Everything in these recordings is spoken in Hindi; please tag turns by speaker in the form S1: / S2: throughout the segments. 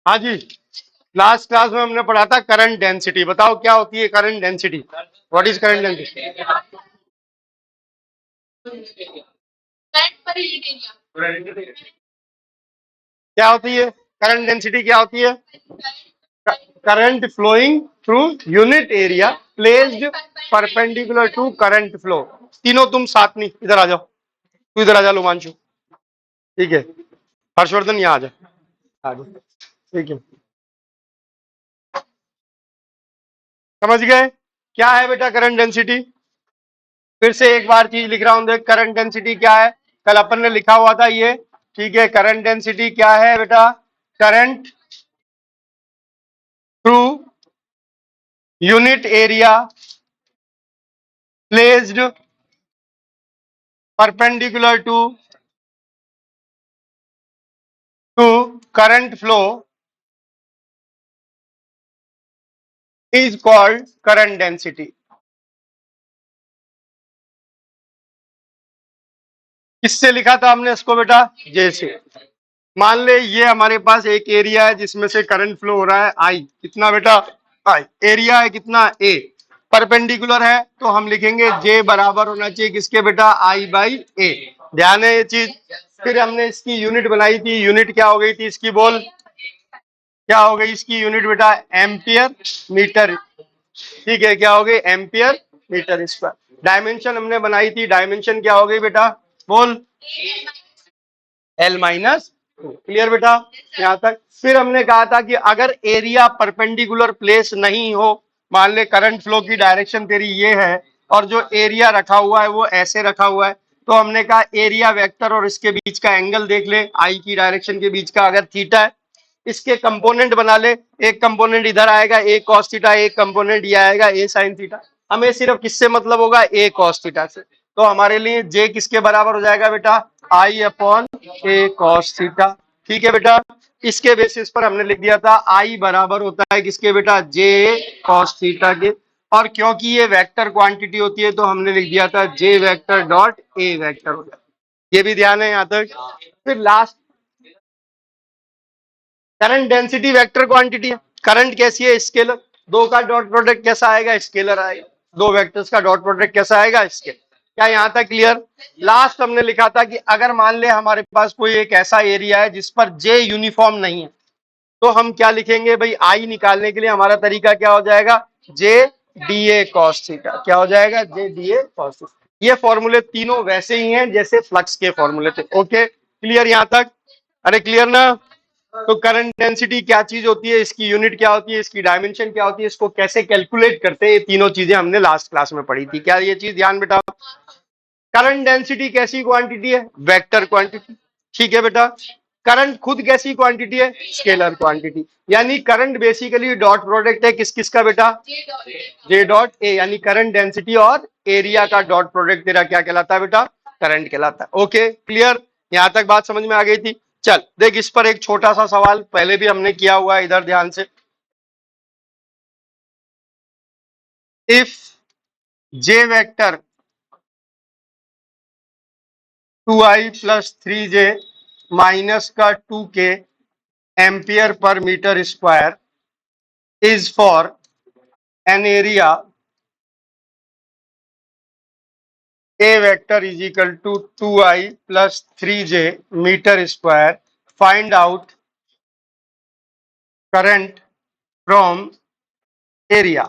S1: हाँ जी, लास्ट क्लास में हमने पढ़ा था करंट डेंसिटी। बताओ क्या होती है current density? What is current density? क्या होती है करंट डेंसिटी? क्या होती है? Current flowing through unit area placed perpendicular to current flow. तीनों तुम साथ नहीं, इधर आ जाओ। तू इधर आ जा लोमांशु, ठीक है। हर्षवर्धन यहाँ आ जा, आ जाओ, ठीक है। समझ गए क्या है बेटा करंट डेंसिटी? फिर से एक बार चीज लिख रहा हूं, देख करंट डेंसिटी क्या है। कल अपन ने लिखा हुआ था ये, ठीक है। करंट डेंसिटी क्या है बेटा? Current through unit area placed perpendicular to current flow is called current density. किससे लिखा था हमने इसको बेटा? जैसे मान ले ये हमारे पास एक एरिया है जिसमें से करंट फ्लो हो रहा है आई। कितना बेटा? आई। एरिया है कितना? ए। परपेंडिकुलर है तो हम लिखेंगे जे बराबर होना चाहिए किसके बेटा? आई बाई ए। ध्यान है ये चीज। फिर हमने इसकी यूनिट बनाई थी। यूनिट क्या हो गई थी इसकी? बोल क्या हो गई इसकी यूनिट बेटा? Ampere metre. ठीक है, क्या हो गई? Ampere metre square. डायमेंशन हमने बनाई थी। डायमेंशन क्या हो गई बेटा? बोल एल माइनस। क्लियर बेटा यहाँ तक? फिर हमने कहा था कि अगर एरिया परपेंडिकुलर प्लेस नहीं हो, मान ले करंट फ्लो की डायरेक्शन तेरी ये है और जो एरिया रखा हुआ है वो ऐसे रखा हुआ है, तो हमने कहा एरिया वेक्टर और इसके बीच का एंगल देख ले, आई की डायरेक्शन के बीच का अगर थीटा है, इसके कंपोनेंट बना ले। एक कंपोनेंट इधर आएगा ए कॉस थीटा, एक कंपोनेंट ये आएगा ए साइन थीटा। हमें सिर्फ किससे मतलब होगा? ए कॉस थीटा से। तो हमारे लिए जे किसके बराबर हो जाएगा बेटा? आई अपॉन ए कॉस थीटा। ठीक है बेटा, इसके बेसिस पर हमने लिख दिया था आई बराबर होता है किसके बेटा? जे कॉस थीटा के। और क्योंकि ये वेक्टर क्वांटिटी होती है तो हमने लिख दिया था जे वेक्टर डॉट ए वेक्टर हो जाता है। ये भी ध्यान है यहाँ तक? फिर last, current density vector quantity है। करंट कैसी है? स्केलर। दो का डॉट प्रोडक्ट कैसा आएगा? स्केलर आएगा। दो वेक्टर्स का डॉट प्रोडक्ट कैसा आएगा? स्केलर। क्या यहाँ तक क्लियर? लास्ट हमने लिखा था कि अगर मान ले हमारे पास कोई एक ऐसा एरिया है जिस पर जे यूनिफॉर्म नहीं है, तो हम क्या लिखेंगे भाई? आई निकालने के लिए हमारा तरीका क्या हो जाएगा? जे डी ए कॉस थीटा। क्या हो जाएगा? जे डी ए कॉस थीटा। ये फॉर्मूले तीनों वैसे ही हैं जैसे फ्लक्स के फॉर्मूले थे। ओके क्लियर यहाँ तक? अरे क्लियर ना? तो करंट डेंसिटी क्या चीज होती है, इसकी यूनिट क्या होती है, इसकी डायमेंशन क्या होती है, इसको कैसे कैलकुलेट करते हैं, ये तीनों चीजें हमने लास्ट क्लास में पढ़ी थी। क्या ये चीज ध्यान बेटा? करंट डेंसिटी कैसी क्वांटिटी है? Vector quantity. ठीक है बेटा। करंट खुद कैसी क्वांटिटी है? Scalar quantity. यानी करंट बेसिकली डॉट प्रोडक्ट है किस किस का बेटा? J dot A. यानी करंट डेंसिटी और एरिया का डॉट प्रोडक्ट तेरा क्या कहलाता है बेटा? करंट कहलाता है। Okay clear? यहां तक बात समझ में आ गई थी? चल देख, इस पर एक छोटा सा सवाल पहले भी हमने किया हुआ है, इधर ध्यान से। If J vector 2i plus 3j minus का 2k ampere per metre square is for an area a vector is equal to 2i plus 3j meter square, find out current from area।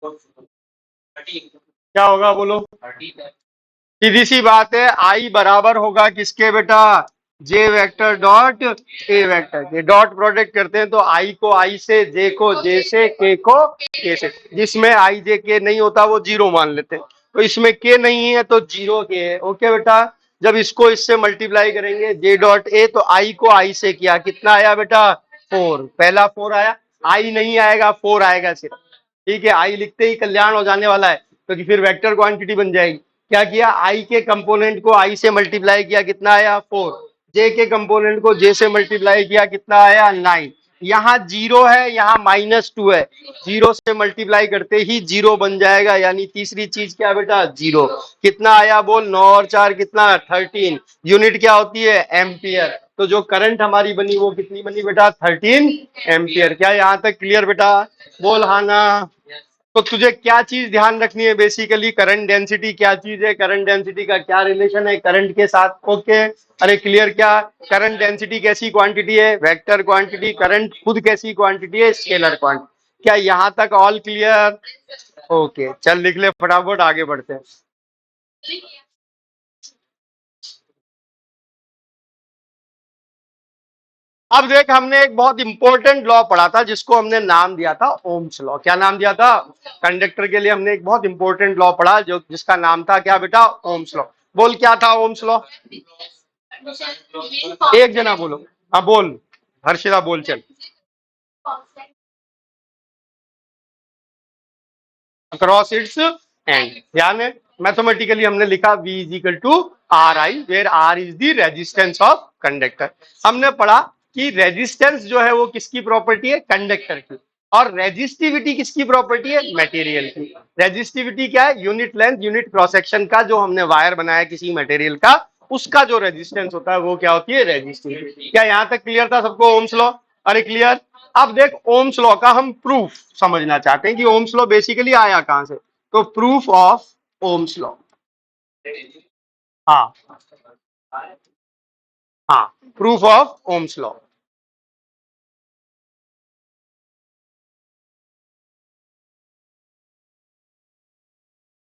S1: क्या होगा बोलो? सीधी सी बात है, आई बराबर होगा किसके बेटा? जे वेक्टर डॉट ए वेक्टर के। डॉट प्रोडक्ट करते हैं तो आई को आई से, जे को जे से, के को के से। जिसमें आई जे के नहीं होता वो जीरो मान लेते हैं, तो इसमें के नहीं है तो जीरो के है। ओके बेटा, जब इसको इससे मल्टीप्लाई करेंगे जे डॉट ए, तो आई को आई से किया, कितना आया बेटा? 4। पहला 4 आया। आई नहीं आएगा, 4 आएगा सिर्फ। ठीक है, आई लिखते ही कल्याण हो जाने वाला है, क्योंकि फिर वेक्टर क्वांटिटी बन जाएगी। क्या किया? आई के कंपोनेंट को आई से मल्टीप्लाई किया, कितना आया? 4। जे के कंपोनेंट को जे से मल्टीप्लाई किया, कितना आया? 9। यहाँ जीरो है, यहाँ -2 है। जीरो से मल्टीप्लाई करते ही जीरो बन जाएगा, यानी तीसरी चीज क्या बेटा? जीरो। कितना आया बोल? 9 और 4 कितना? 13। यूनिट क्या होती है? एम्पियर। तो जो करंट हमारी बनी वो कितनी बनी बेटा, 13 एम्पियर। क्या यहाँ तक क्लियर बेटा? बोल हाँ ना। तो तुझे क्या चीज ध्यान रखनी है बेसिकली, करंट डेंसिटी क्या चीज है, करंट डेंसिटी का क्या रिलेशन है करंट के साथ। ओके, अरे क्लियर? क्या करंट डेंसिटी कैसी क्वांटिटी है, वेक्टर क्वांटिटी। करंट खुद कैसी क्वांटिटी है, स्केलर क्वांटिटी। क्या यहाँ तक ऑल क्लियर? ओके, चल लिख ले फटाफट, आगे बढ़ते हैं। अब देख, हमने एक बहुत इंपॉर्टेंट लॉ पढ़ा था जिसको हमने नाम दिया था ओम्स लॉ। क्या नाम दिया था? कंडक्टर के लिए हमने एक बहुत इंपॉर्टेंट लॉ पढ़ा जो जिसका नाम था क्या बेटा, ओम्स लॉ। बोल क्या था ओम्स लॉ? एक जना बोलो। हाँ बोल, हर्षिता बोल चल। Across its end. ध्यान है, मैथमेटिकली हमने लिखा V is equal to R I, where R is the resistance of conductor. हमने पढ़ा कि रेजिस्टेंस जो है वो किसकी प्रॉपर्टी है, कंडक्टर की, और रेजिस्टिविटी किसकी प्रॉपर्टी है, मटेरियल की। रेजिस्टिविटी क्या है, unit length unit cross section का जो हमने वायर बनाया किसी मटेरियल का, उसका जो रेजिस्टेंस होता है वो क्या होती है, रेजिस्टिविटी। क्या यहां तक क्लियर था सबको ओम्स लॉ? अरे क्लियर? अब देख, ओम्स लॉ का हम प्रूफ समझना चाहते हैं कि ओम्स लॉ बेसिकली आया कहां से। तो प्रूफ ऑफ ओम्स लॉ, हाँ हाँ, proof of Ohm's law.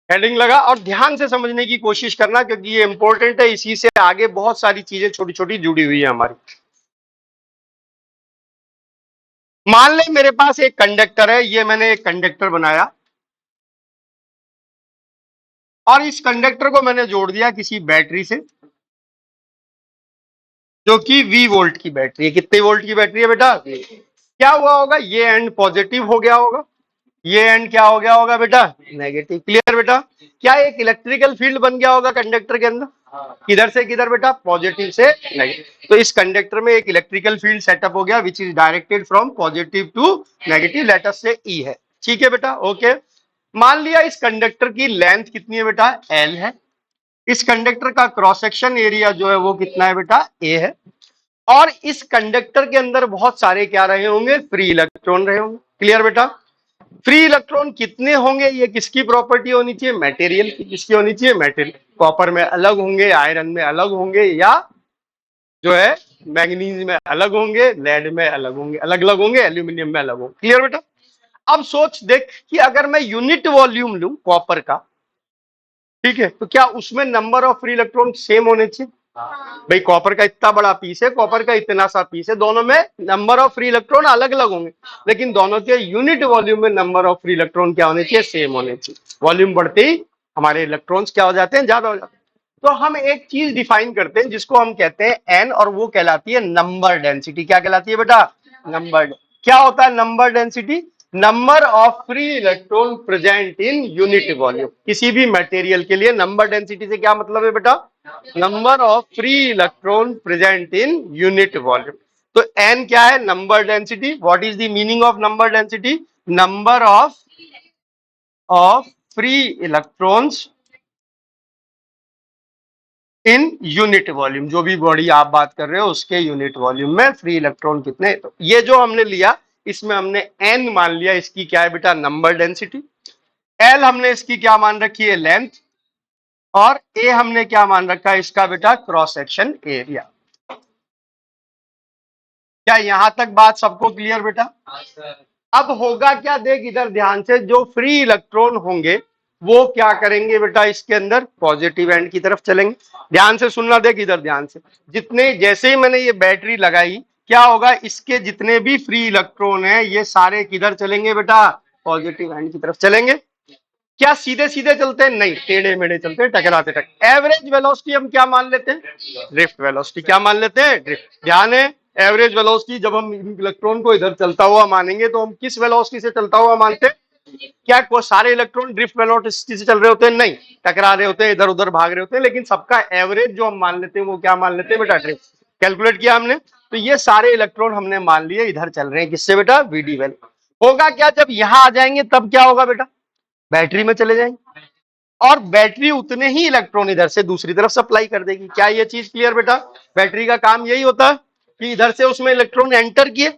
S1: Heading लगा और ध्यान से समझने की कोशिश करना क्योंकि ये इंपॉर्टेंट है, इसी से आगे बहुत सारी चीजें छोटी छोटी जुड़ी हुई है हमारी। मान ले मेरे पास एक कंडक्टर है, ये मैंने एक कंडक्टर बनाया और इस कंडक्टर को मैंने जोड़ दिया किसी बैटरी से जो कि V वोल्ट की बैटरी है। कितने वोल्ट की बैटरी है बेटा? क्या हुआ होगा, ये एंड पॉजिटिव हो गया होगा, ये एंड क्या हो गया होगा बेटा, नेगेटिव। क्लियर बेटा? क्या एक इलेक्ट्रिकल फील्ड बन गया होगा कंडक्टर के अंदर, किधर से किधर बेटा, पॉजिटिव से नेगेटिव। तो इस कंडक्टर में एक इलेक्ट्रिकल फील्ड सेटअप हो गया which is directed from positive to negative, later से ई है। ठीक है बेटा? ओके, मान लिया इस कंडक्टर की लेंथ कितनी है बेटा, एल है। इस कंडक्टर का क्रॉस सेक्शन एरिया जो है वो कितना है बेटा, ए है। और इस कंडक्टर के अंदर बहुत सारे क्या रहे होंगे, फ्री इलेक्ट्रॉन रहे होंगे। क्लियर बेटा? फ्री इलेक्ट्रॉन कितने होंगे, ये किसकी प्रॉपर्टी होनी चाहिए, मटेरियल की। किसकी होनी चाहिए, मटेरियल। कॉपर में अलग होंगे, आयरन में अलग होंगे, या जो है मैग्नीज में अलग होंगे, लेड में अलग होंगे, अलग अलग होंगे, एल्यूमिनियम में अलग होंगे। क्लियर बेटा? अब सोच देख कि अगर मैं यूनिट वॉल्यूम लूं कॉपर का, ठीक है, तो क्या उसमें number of free electron same होने चाहिए? भाई कॉपर का इतना बड़ा पीस है, कॉपर का इतना सा पीस है, दोनों में नंबर ऑफ फ्री इलेक्ट्रॉन अलग अलग होंगे, लेकिन दोनों के यूनिट वॉल्यूम में नंबर ऑफ फ्री इलेक्ट्रॉन क्या होने चाहिए, सेम होने चाहिए। वॉल्यूम बढ़ते ही हमारे इलेक्ट्रॉन्स क्या हो जाते हैं, ज्यादा हो जाते हैं। तो हम एक चीज डिफाइन करते हैं जिसको हम कहते हैं एन, और वो कहलाती है नंबर डेंसिटी। क्या कहलाती है बेटा, नंबर। क्या होता है number density? Number of free electron present in unit volume. किसी भी मटेरियल के लिए नंबर डेंसिटी से क्या मतलब है बेटा, number of free electron present in unit volume. तो एन क्या है, number density. What is the meaning of number density? Number of free electrons in unit volume. जो भी बॉडी आप बात कर रहे हो उसके यूनिट वॉल्यूम में फ्री इलेक्ट्रॉन कितने। तो ये जो हमने लिया इसमें हमने एन मान लिया, इसकी क्या है बेटा, नंबर डेंसिटी। एल हमने इसकी क्या मान रखी है, लेंथ। और ए हमने क्या मान रखा है इसका बेटा, क्रॉस सेक्शन एरिया। क्या यहां तक बात सबको क्लियर बेटा? अब होगा क्या, देख इधर ध्यान से, जो फ्री इलेक्ट्रॉन होंगे वो क्या करेंगे बेटा, इसके अंदर पॉजिटिव एंड की तरफ चलेंगे। ध्यान से सुनना, देख इधर ध्यान से, जितने जैसे ही मैंने ये बैटरी लगाई, क्या होगा, इसके जितने भी फ्री इलेक्ट्रॉन है ये सारे किधर चलेंगे बेटा, पॉजिटिव एंड की तरफ चलेंगे। क्या सीधे सीधे चलते हैं, नहीं, टेढ़े मेढ़े चलते हैं, टकराते टक। एवरेज वेलोसिटी हम क्या मान लेते हैं, ड्रिफ्ट वेलोसिटी। क्या मान लेते हैं, ड्रिफ्ट। ध्यान है, एवरेज वेलोसिटी जब हम इलेक्ट्रॉन को इधर चलता हुआ मानेंगे तो हम किस वेलोसिटी से चलता हुआ मानते हैं? क्या को सारे इलेक्ट्रॉन ड्रिफ्ट वेलोसिटी से चल रहे होते हैं? नहीं, टकरा रहे होते हैं, इधर उधर भाग रहे होते हैं, लेकिन सबका एवरेज जो हम मान लेते हैं वो क्या मान लेते हैं बेटा, ड्रिफ्ट। कैलकुलेट किया हमने, तो ये सारे इलेक्ट्रॉन हमने मान लिए इधर चल रहे हैं, किससे बेटा, वीडी वैल्यू। होगा क्या, जब यहां आ जाएंगे तब क्या होगा बेटा, बैटरी में चले जाएंगे और बैटरी उतने ही इलेक्ट्रॉन इधर से दूसरी तरफ सप्लाई कर देगी। क्या ये चीज क्लियर बेटा? बैटरी का काम यही होता है। कि इधर से उसमें इलेक्ट्रॉन एंटर किए,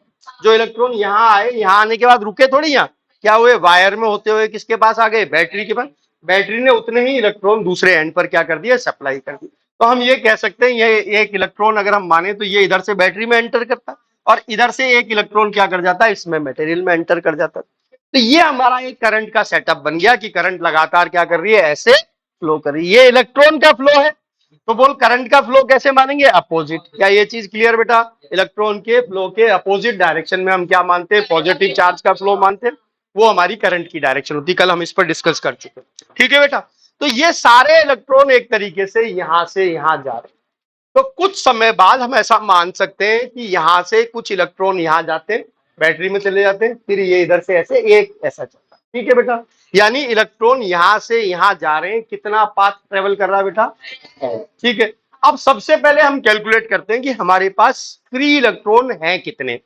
S1: जो इलेक्ट्रॉन यहाँ आए, यहाँ आने के बाद रुके थोड़ी, यहाँ क्या हुए, वायर में होते हुए किसके पास आ गए, बैटरी के पास। बैटरी ने उतने ही इलेक्ट्रॉन दूसरे एंड पर क्या कर दिया, सप्लाई कर दिया। तो हम ये कह सकते हैं ये एक इलेक्ट्रॉन अगर हम माने तो ये इधर से बैटरी में एंटर करता है, और इधर से एक इलेक्ट्रॉन क्या कर जाता है, इसमें मटेरियल में एंटर कर जाता है। तो ये हमारा एक करंट का सेटअप बन गया कि करंट लगातार क्या कर रही है, ऐसे फ्लो कर रही है। ये इलेक्ट्रॉन का फ्लो है। तो बोल करंट का फ्लो कैसे मानेंगे, अपोजिट। क्या ये चीज क्लियर बेटा, इलेक्ट्रॉन के फ्लो के अपोजिट डायरेक्शन में हम क्या मानते हैं, पॉजिटिव चार्ज का फ्लो मानते हैं, वो हमारी करंट की डायरेक्शन होती है। कल हम इस पर डिस्कस कर चुके हैं, ठीक है बेटा। तो ये सारे इलेक्ट्रॉन एक तरीके से यहां जा रहे हैं। तो कुछ समय बाद हम ऐसा मान सकते हैं कि यहां से कुछ इलेक्ट्रॉन यहां जाते हैं, बैटरी में चले जाते हैं, फिर ये इधर से ऐसे एक ऐसा चलता है, ठीक है बेटा। यानी इलेक्ट्रॉन यहां से यहां जा रहे हैं, कितना पाथ ट्रेवल कर रहा है बेटा, ठीक है। अब सबसे पहले हम कैलकुलेट करते हैं कि हमारे पास फ्री इलेक्ट्रॉन है कितने,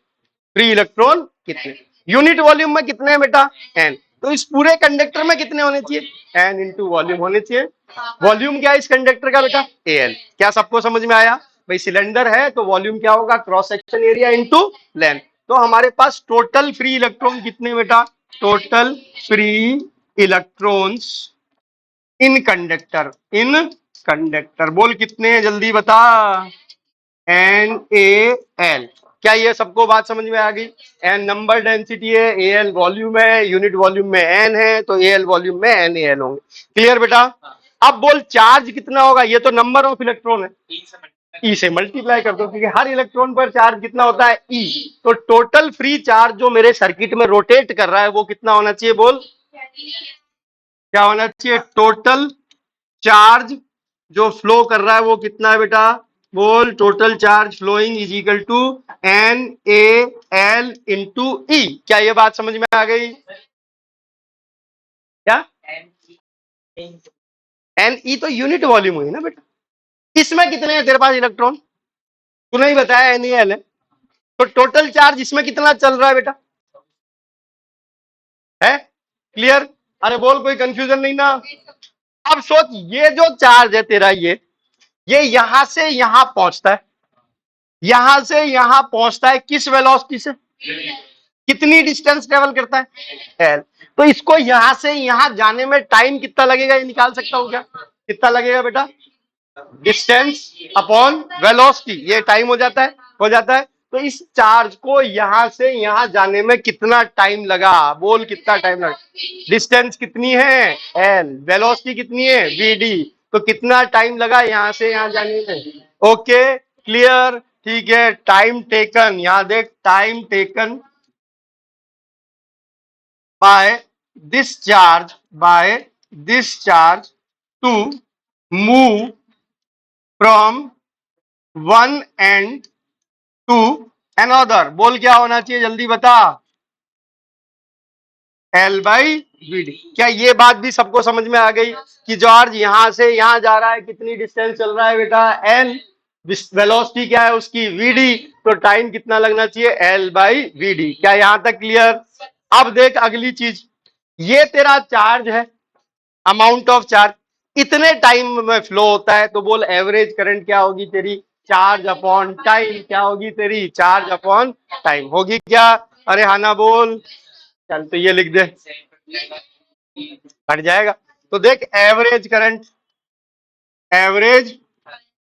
S1: फ्री इलेक्ट्रॉन कितने, यूनिट वॉल्यूम में कितने हैं बेटा, एन। तो इस पूरे कंडक्टर में कितने होने चाहिए, एन इंटू वॉल्यूम होने चाहिए। वॉल्यूम क्या है इस कंडक्टर का बेटा, एल। क्या सबको समझ में आया भाई, सिलेंडर है तो वॉल्यूम क्या होगा, cross section area into length. तो हमारे पास टोटल फ्री इलेक्ट्रॉन कितने बेटा, total free electrons in conductor, in conductor बोल कितने हैं जल्दी बता, एन ए एल। क्या ये सबको बात समझ में आ गई, एन नंबर डेंसिटी है, ए एल वॉल्यूम है, यूनिट वॉल्यूम में एन है, तो ए एल वॉल्यूम में एन ए एल होंगे। क्लियर बेटा। अब बोल चार्ज कितना होगा, ये तो नंबर ऑफ इलेक्ट्रॉन है, ई से मल्टीप्लाई कर दो, क्योंकि हर इलेक्ट्रॉन पर चार्ज कितना होता है, ई। तो टोटल फ्री चार्ज जो मेरे सर्किट में रोटेट कर रहा है वो कितना होना चाहिए, बोल क्या होना चाहिए, टोटल चार्ज जो फ्लो कर रहा है वो कितना है बेटा, बोल total charge flowing is equal to N A L into E. क्या ये बात समझ में आ गई, क्या एन ई तो यूनिट वॉल्यूम हुई ना बेटा। इसमें कितने हैं तेरे पास इलेक्ट्रॉन, तूने ही बताया एन ए एल है, तो टोटल चार्ज इसमें कितना चल रहा है बेटा, है क्लियर। अरे बोल कोई कंफ्यूजन नहीं ना। अब सोच, ये जो चार्ज है तेरा, ये यहां से यहां पहुंचता है, यहां से यहां पहुंचता है किस वेलोसिटी से, कितनी डिस्टेंस ट्रेवल करता है, एल। तो इसको यहां से यहां जाने में टाइम कितना लगेगा, ये निकाल सकता हूं क्या, कितना लगेगा बेटा, डिस्टेंस अपॉन वेलोसिटी, ये टाइम हो जाता है, हो जाता है। तो इस चार्ज को यहां से यहां जाने में कितना टाइम लगा, बोल कितना टाइम लगा, डिस्टेंस कितनी है, एल, वेलोसिटी कितनी है, वी डी। तो कितना टाइम लगा यहां से यहां जाने में, ओके क्लियर, ठीक है। टाइम टेकन, यहां देख, time taken by this charge to move from one end to another। बोल क्या होना चाहिए जल्दी बता, एल बाई वी डी। क्या ये बात भी सबको समझ में आ गई कि चार्ज यहां से यहां जा रहा है, कितनी डिस्टेंस चल रहा है बेटा, एन, वेलोसिटी क्या है उसकी, वीडी, तो टाइम कितना लगना चाहिए, एल बाई वी डी। क्या यहां तक क्लियर। अब देख अगली चीज, ये तेरा चार्ज है, अमाउंट ऑफ चार्ज इतने टाइम में फ्लो होता है, तो बोल एवरेज करंट क्या होगी तेरी, चार्ज अपॉन टाइम। क्या होगी तेरी, चार्ज अपॉन टाइम होगी क्या, अरे हाना बोल, चल तो ये लिख दे, हट जाएगा। तो देख एवरेज करंट, एवरेज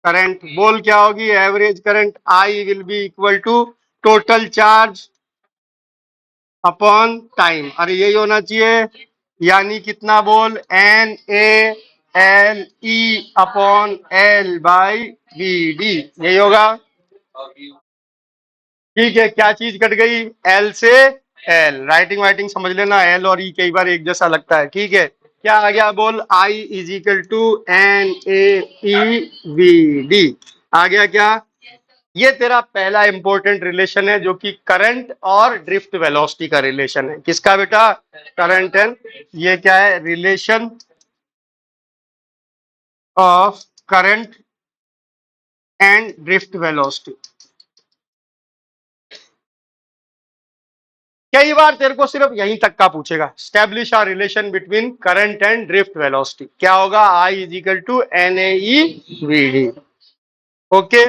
S1: करंट बोल क्या होगी, average current I will be equal to total charge upon time. अरे यही होना चाहिए, यानी कितना बोल, N A L E upon L by V D, यही होगा, ठीक है। क्या चीज कट गई, एल से एल, राइटिंग वाइटिंग समझ लेना, एल और ई कई बार एक जैसा लगता है, ठीक है। क्या आ गया बोल, I is equal to N A E V D, आ गया क्या। ये तेरा पहला इंपॉर्टेंट रिलेशन है जो कि करंट और ड्रिफ्ट वेलोसिटी का रिलेशन है, किसका बेटा, करंट एंड, ये क्या है, relation of current and drift velocity. कई बार तेरे को सिर्फ यहीं तक का पूछेगा, establish a relation between current and drift velocity. क्या होगा, I is equal to N A E V D, okay.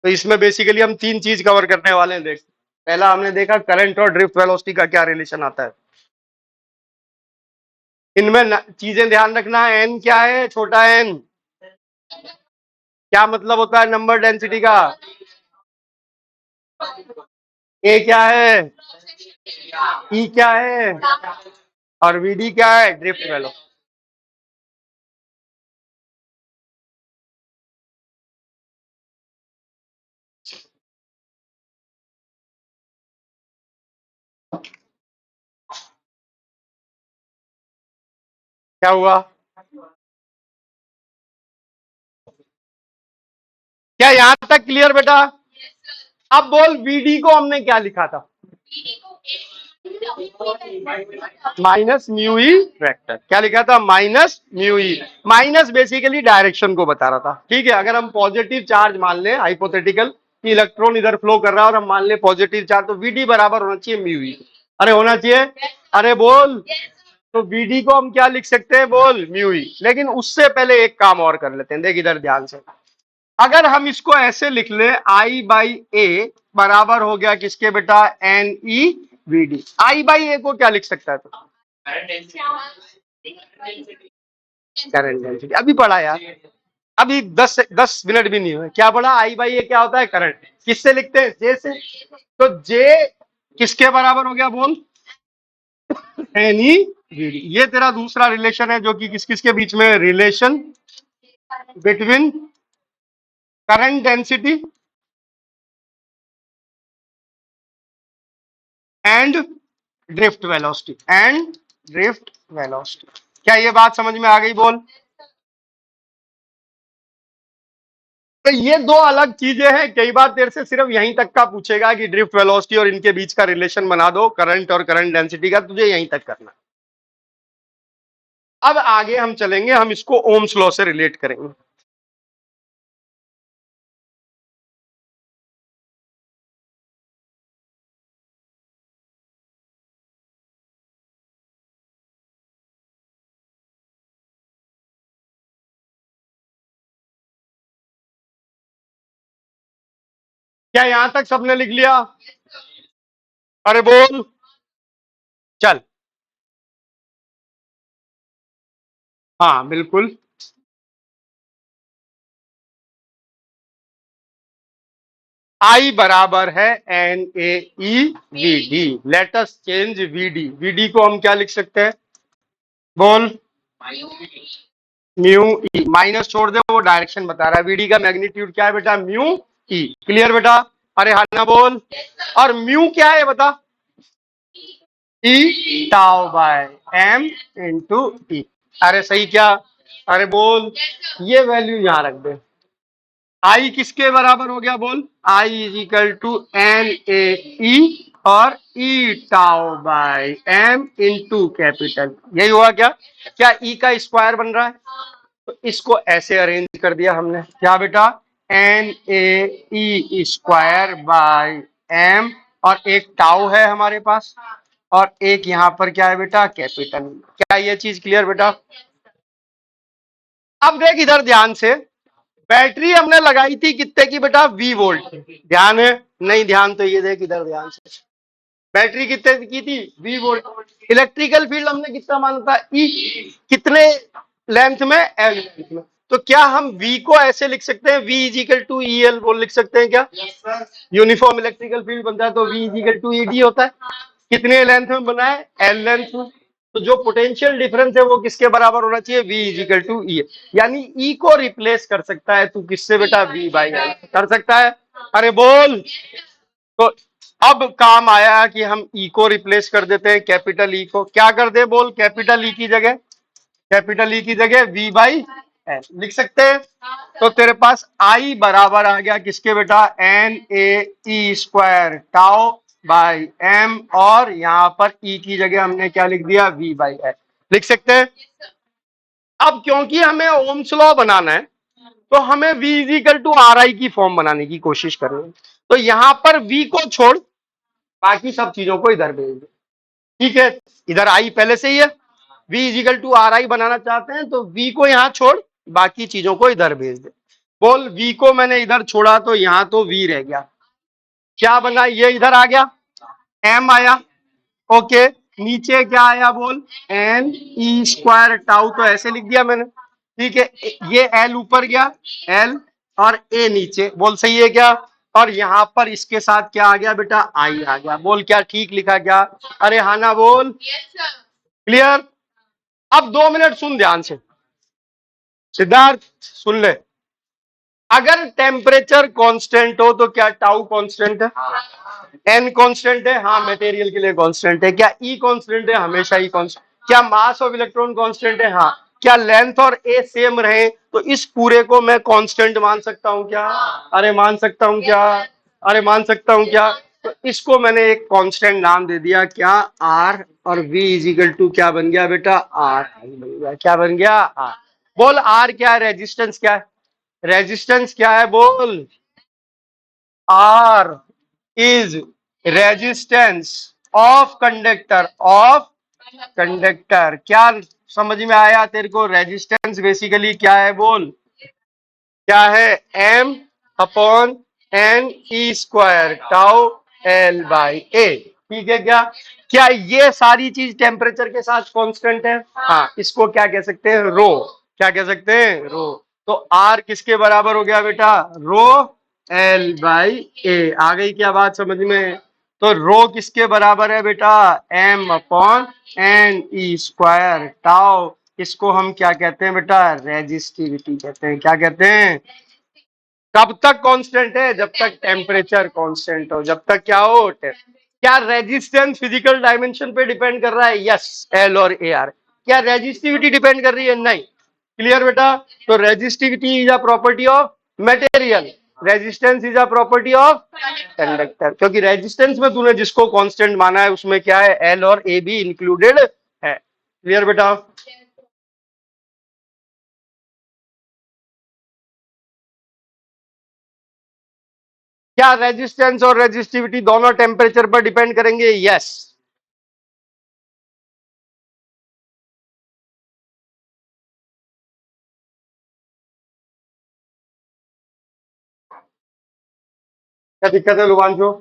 S1: तो इसमें बेसिकली हम तीन चीज कवर करने वाले हैं। देख, पहला हमने देखा करंट और ड्रिफ्ट वेलोसिटी का क्या रिलेशन आता है। इनमें चीजें ध्यान रखना है। एन क्या है, छोटा एन क्या मतलब होता है नंबर डेंसिटी का। ए क्या है, ई क्या है, और वीडी क्या है, ड्रिफ्ट वेलोसिटी। क्या हुआ, क्या यहां तक क्लियर बेटा। अब बोल वीडी को हमने क्या लिखा था, माइनस म्यू ई वेक्टर। क्या लिखा था, minus mu E. Minus basically direction को बता रहा था। ठीक है, अगर हम पॉजिटिव चार्ज मान लें, हाइपोथेटिकल कि इलेक्ट्रॉन इधर फ्लो कर रहा है और हम मान लें पॉजिटिव चार्ज, तो वीडी बराबर होना चाहिए म्यू ई। अरे होना चाहिए, अरे बोल। तो वीडी को हम क्या लिख सकते हैं, बोल म्यू ई। लेकिन उससे पहले एक काम और कर लेते हैं, देख इधर ध्यान से। अगर हम इसको ऐसे लिख ले, आई बाई ए बराबर हो गया किसके बेटा, N E V D. I by A को क्या लिख सकता है, तो करंट डेंसिटी। अभी पढ़ा यार, अभी 10 मिनट भी नहीं हुए, क्या पढ़ा, आई बाई ए क्या होता है, करंट। किससे लिखते हैं, जे से। तो जे किसके बराबर हो गया, बोल, एन ई वी डी। ये तेरा दूसरा रिलेशन है, जो कि किस किस के बीच में, relation between current density and drift velocity, and drift velocity. क्या ये बात समझ में आ गई, बोल। तो ये दो अलग चीजें हैं। कई बार तेरे से सिर्फ यहीं तक का पूछेगा कि ड्रिफ्ट वेलोसिटी और इनके बीच का रिलेशन बना दो, करंट और करंट डेंसिटी का, तुझे यहीं तक करना। अब आगे हम चलेंगे, हम इसको ओम्स लॉ से रिलेट करेंगे। क्या यहां तक सबने लिख लिया, अरे बोल, चल। हाँ बिल्कुल। आई बराबर है N A E V D. Let us change V D. V D को हम क्या लिख सकते हैं, बोल, म्यू ई। माइनस छोड़ दे, वो डायरेक्शन बता रहा है। वीडी का मैग्नीट्यूड क्या है बेटा, म्यू ई। क्लियर बेटा, अरे हाँ ना बोल। और म्यू क्या है बता, ई टाउ बाय एम इंटू ई। अरे सही क्या, अरे बोल, ये वैल्यू यहां रख दे। आई किसके बराबर हो गया, बोल, I is equal to N A E और E tau by M into capital. यही हुआ क्या, क्या ई का स्क्वायर बन रहा है। तो इसको ऐसे अरेंज कर दिया हमने, क्या बेटा, N A E square by M, और एक टाउ है हमारे पास, और एक यहां पर क्या है बेटा, कैपिटल। क्या ये चीज क्लियर बेटा। अब देख इधर ध्यान से, बैटरी हमने लगाई थी कितने की बेटा, वी वोल्ट। ध्यान है, नहीं ध्यान, तो ये देख इधर ध्यान से, बैटरी कितने की थी, वी वोल्ट। इलेक्ट्रिकल फील्ड हमने कितना माना था, ई। कितने लेंथ में, एल लेंथ में। तो क्या हम V को ऐसे लिख सकते हैं, V is equal to E L, बोल लिख सकते हैं क्या। यूनिफॉर्म इलेक्ट्रिकल फील्ड बनता है तो V is equal to E D होता है। कितने लेंथ में बना है, एल लेंथ में। तो जो पोटेंशियल डिफरेंस है वो किसके बराबर होना चाहिए, V इज इक्वल टू ई। यानी E को रिप्लेस कर सकता है तू किससे बेटा, V बाई एल कर सकता है। अरे बोल। तो अब काम आया कि हम ई को रिप्लेस कर देते हैं, कैपिटल ई को क्या कर दे, बोल, कैपिटल ई की जगह, कैपिटल ई की जगह वी बाई एन लिख सकते हैं। तो तेरे पास आई बराबर आ गया किसके बेटा, N A E square tau by M, और यहां पर ई की जगह हमने क्या लिख दिया, वी बाई एन लिख सकते हैं। अब क्योंकि हमें ओम्स लॉ बनाना है, तो हमें v is equal to R I की फॉर्म बनाने की कोशिश करनी है। तो यहां पर v को छोड़ बाकी सब चीजों को इधर भेज दो। ठीक है, इधर आई पहले से ही है, v is equal to R I बनाना चाहते हैं तो v को यहां छोड़ बाकी चीजों को इधर भेज दे। बोल V को मैंने इधर छोड़ा तो यहां तो V रह गया, क्या बना, ये इधर आ गया, M आया, ओके, नीचे क्या आया बोल, एन ई स्क्वायर टाउ, तो ऐसे लिख दिया मैंने, ठीक है, ये L ऊपर गया, L और A नीचे, बोल सही है क्या, और यहां पर इसके साथ क्या आ गया बेटा, I आ गया, बोल क्या ठीक लिखा क्या, अरे हाँ ना बोल, क्लियर। अब 2 मिनट सुन ध्यान से सिद्धार्थ, सुन ले, अगर टेम्परेचर कांस्टेंट हो तो क्या टाउ कांस्टेंट है, एन कांस्टेंट है, हाँ मटेरियल के लिए कांस्टेंट है, क्या ई कांस्टेंट है, हमेशा ई कांस्टेंट, क्या मास ऑफ इलेक्ट्रॉन कांस्टेंट है, हाँ, क्या लेंथ और ए सेम रहे तो इस पूरे को मैं कांस्टेंट मान सकता हूं क्या, अरे मान सकता हूं क्या, अरे मान सकता हूं क्या, तो इसको मैंने एक कांस्टेंट नाम दे दिया, क्या, आर, और v इज इक्वल टू क्या बन गया बेटा, आर बन गया, क्या बन गया, आर। बोल आर क्या है, रेजिस्टेंस क्या है, रेजिस्टेंस क्या है बोल, R is resistance of conductor, of conductor, क्या समझ में आया तेरे को, रेजिस्टेंस बेसिकली क्या है बोल, क्या है, M upon N E square tau L by A, ठीक है क्या, क्या ये सारी चीज टेम्परेचर के साथ कांस्टेंट है, हाँ, इसको क्या कह सकते हैं, रो, क्या कह सकते हैं, रो, तो आर किसके बराबर हो गया बेटा, रो एल बाई ए, आ गई क्या बात समझ में, तो रो किसके बराबर है बेटा, M upon N E square tau, इसको हम क्या कहते हैं बेटा, रेजिस्टिविटी कहते हैं, क्या कहते हैं, कब तक कांस्टेंट है, जब तक टेम्परेचर कांस्टेंट हो, जब तक क्या हो, क्या रेजिस्टेंस फिजिकल डायमेंशन पे डिपेंड कर रहा है, यस, एल और ए आर, क्या रेजिस्टिविटी डिपेंड कर रही है, नहीं, क्लियर बेटा, तो resistivity is a property of material, resistance is a property of conductor, क्योंकि रेजिस्टेंस में तूने जिसको कांस्टेंट माना है उसमें क्या है, एल और ए भी इंक्लूडेड है, क्लियर बेटा। क्या रेजिस्टेंस और रेजिस्टिविटी दोनों टेम्परेचर पर डिपेंड करेंगे, यस, क्या दिक्कत है लुभांशु,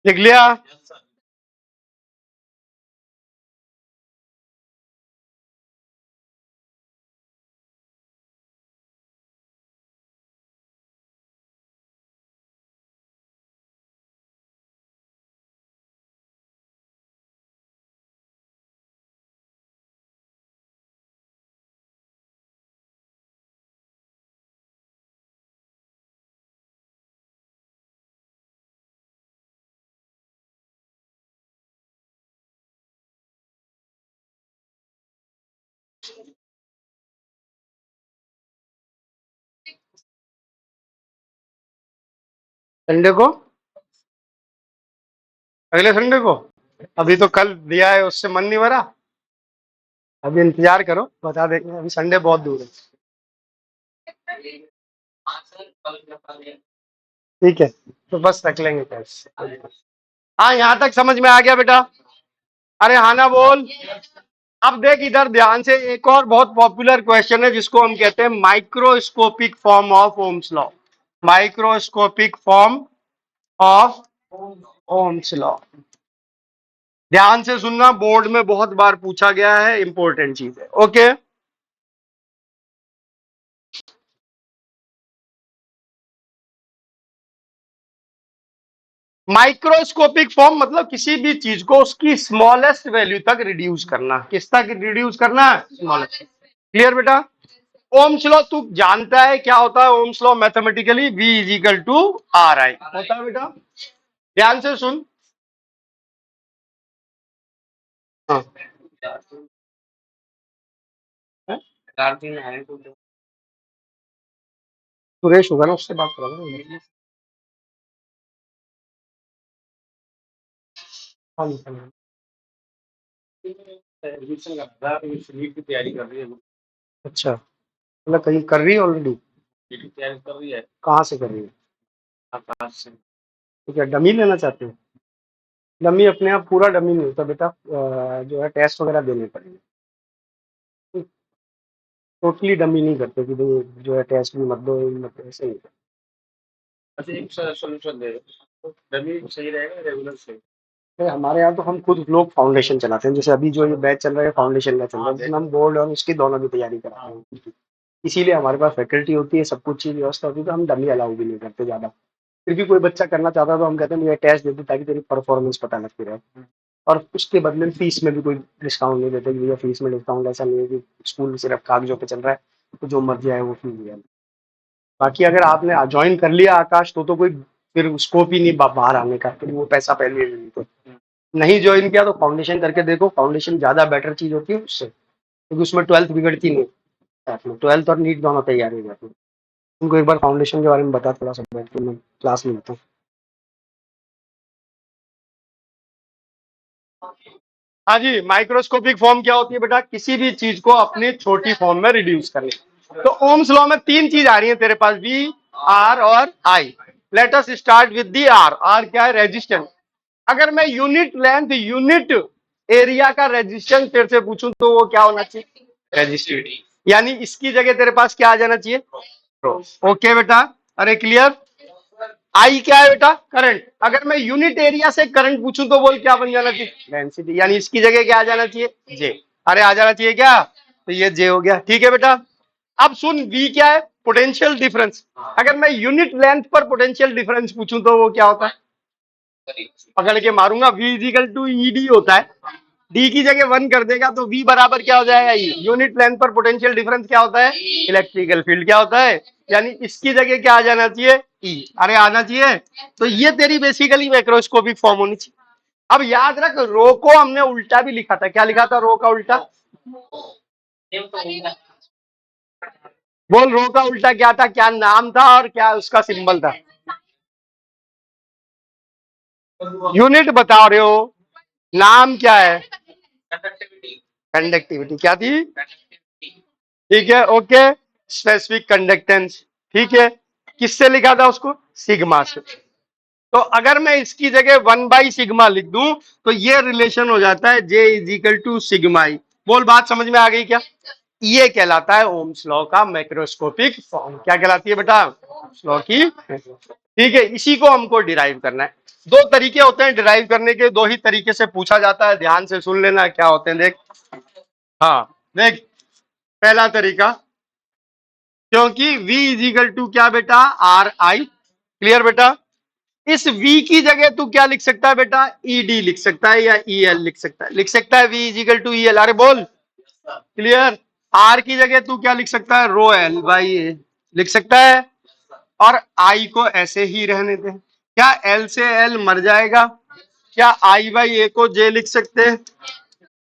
S1: लिख लिया, संडे को, अगले संडे को, अभी तो कल दिया है उससे मन नहीं भरा, अभी इंतजार करो, बता देंगे, अभी संडे बहुत दूर है, ठीक है, तो बस रख लेंगे कैसे, हाँ यहाँ तक समझ में आ गया बेटा, अरे हाँ ना बोल, अब देख इधर ध्यान से, एक और बहुत पॉपुलर क्वेश्चन है जिसको हम कहते हैं microscopic form of Ohm's law, microscopic form of Ohm's law. ध्यान से सुनना, बोर्ड में बहुत बार पूछा गया है, इंपॉर्टेंट चीज है। ओके, माइक्रोस्कोपिक फॉर्म मतलब किसी भी चीज को उसकी स्मॉलेस्ट वैल्यू तक रिड्यूस करना। किस तक रिड्यूस करना है? स्मॉलेस्ट। क्लियर बेटा? ओम्स लॉ तू जानता है क्या होता है? Ohm's law mathematically V is equal to R I होता है बेटा। ध्यान से सुन। हाँ, सुरेश होगा ना, उससे बात करोगे? हाँ, एडमिशन का था, नीट की तैयारी कर रही है। अच्छा, मतलब कहीं कर रही है ऑलरेडी? नीट की तैयारी कर रही है। कहाँ से कर रही है? आकाश से। तो क्या डमी लेना चाहते हो? डमी अपने आप पूरा डमी नहीं होता बेटा, जो है टेस्ट वगैरह देने पड़ेंगे। टोटली डमी नहीं करते कि भाई जो है टेस्ट भी मत दो, मत दो, ऐसे नहीं। अच्छा, एक सोल्यूशन दे दो, डमी सही रहेगा, रेगुलर सही? तो हमारे यहाँ तो हम खुद लोग फाउंडेशन चलाते हैं, जैसे अभी जो ये बैच चल रहा है फाउंडेशन का चल रहा है, जिसमें हम बोर्ड और उसकी दोनों की तैयारी कराते हैं। इसीलिए हमारे पास फैकल्टी होती है, सब कुछ चीज व्यवस्था होती है, तो हम डमी अलाउ भी नहीं करते ज्यादा। फिर भी कोई बच्चा करना चाहता है तो हम कहते हैं मुझे टेस्ट दे दो ताकि तेरी परफॉर्मेंस पता लगती रहे। और उसके बदले में फीस में भी कोई डिस्काउंट नहीं देते कि भैया फीस में डिस्काउंट, ऐसा नहीं है कि स्कूल सिर्फ कागजों पे चल रहा है तो जो मर्जी आए वो फीस दिया। बाकी अगर आपने ज्वाइन कर लिया आकाश तो कोई फिर स्कोप ही नहीं बाहर आने का, फिर वो पैसा पहले ले लेते। नहीं ज्वाइन किया तो फाउंडेशन करके देखो, फाउंडेशन ज्यादा बेटर चीज होती है उससे, क्योंकि उसमें 12th बिगड़ती नहीं साथ में, 12th और नीट दोनों तैयारी हो जाती है। उनको एक बार फाउंडेशन के बारे में बता, थोड़ा सा बैठ के मैं क्लास में होता हूँ। हाँ जी, माइक्रोस्कोपिक फॉर्म क्या होती है बेटा? किसी भी चीज को अपनी छोटी फॉर्म में रिड्यूस करना। तो ओम्स लॉ में तीन चीज आ रही है तेरे पास, V, R और I। Let us start with the R। R क्या है? रेजिस्टेंस। अगर मैं यूनिट लेंथ, यूनिट एरिया का रेजिस्टेंस तेरे से पूछूं तो वो क्या होना चाहिए? रेजिस्टिविटी। यानी इसकी जगह तेरे पास क्या आ जाना चाहिए? ओके बेटा, अरे क्लियर? आई क्या है बेटा? करंट। अगर मैं यूनिट एरिया से करंट पूछूं तो बोल क्या बन जाना चाहिए? डेंसिटी। यानी इसकी जगह क्या आ जाना चाहिए? जे। अरे आ जाना चाहिए क्या? तो ये जे हो गया। ठीक है बेटा, अब सुन, वी क्या है? Potential difference. अगर मैं यूनिट लेंथ पर पोटेंशियल डिफरेंस पूछूं तो वो क्या होता है? पकड़ के मारूंगा, V इजिकल टू ईडी होता है। डी की जगह 1 कर देगा तो V बराबर क्या हो जाएगा? ई। यूनिट लेंथ पर पोटेंशियल डिफरेंस क्या होता है? Electrical field. क्या होता है? यानी इसकी जगह क्या आ जाना चाहिए? ई। अरे आना चाहिए। तो ये तेरी बेसिकली मैक्रोस्कोपिक फॉर्म होनी चाहिए। अब याद रख, रो को हमने उल्टा भी लिखा था। क्या लिखा था रो का उल्टा? बोल, रो का उल्टा क्या था? क्या नाम था और क्या उसका सिंबल था? यूनिट बता रहे हो, नाम क्या है? कंडक्टिविटी। क्या थी? ठीक है, ओके। Specific conductance. ठीक है, किससे लिखा था उसको? सिग्मा से। तो अगर मैं इसकी जगह 1/सिग्मा लिख दूं तो ये रिलेशन हो जाता है J is equal to sigma E. बोल, बात समझ में आ गई क्या? ये कहलाता है ओम्स लॉ का मैक्रोस्कोपिक फॉर्म। क्या कहलाती है बेटा? ओम्स लॉ की। ठीक है, इसी को हमको डिराइव करना है। दो तरीके होते हैं डिराइव करने के, दो ही तरीके से पूछा जाता है। ध्यान से सुन लेना क्या होते हैं, देख। हाँ, देख, पहला तरीका, क्योंकि V इज इक्वल टू क्या बेटा? Are I. क्लियर बेटा? इस V की जगह तू क्या लिख सकता है बेटा? ED लिख सकता है या EL लिख सकता है? लिख सकता है V is equal to EL। अरे बोल, क्लियर? R की जगह तू क्या लिख सकता है? रो L बाई A लिख सकता है। और I को ऐसे ही रहने दे। क्या L से L मर जाएगा? क्या I बाई A को J लिख सकते हैं?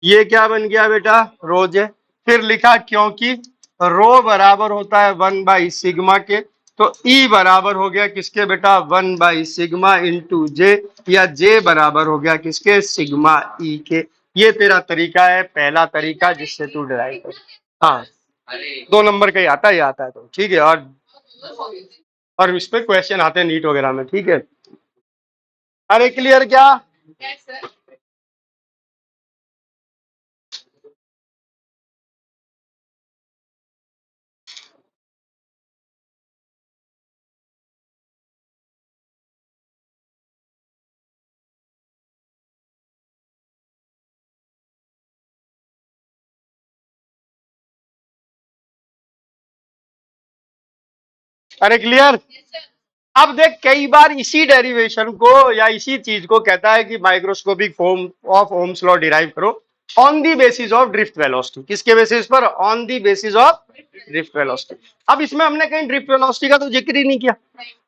S1: ये क्या बन गया बेटा? रो जे। फिर लिखा क्योंकि रो बराबर होता है 1/सिग्मा के, तो ई बराबर हो गया किसके बेटा? 1/सिग्मा इंटू जे, या जे बराबर हो गया किसके? सिग्मा ई के। ये तेरा तरीका है, पहला तरीका जिससे तू डिराइव कर। हाँ, 2 नंबर का ही आता है, ये आता है तो ठीक है। और इस पे क्वेश्चन आते हैं नीट वगैरह में। ठीक है, अरे क्लियर क्या? अरे क्लियर। अब देख कई बार इसी डेरिवेशन को या इसी चीज को कहता है कि microscopic form of Ohm's law derive करो on the basis of drift velocity. किसके बेसिस पर? On the basis of drift velocity. अब इसमें हमने कहीं ड्रिफ्ट वेलोसिटी का तो जिक्र ही नहीं किया,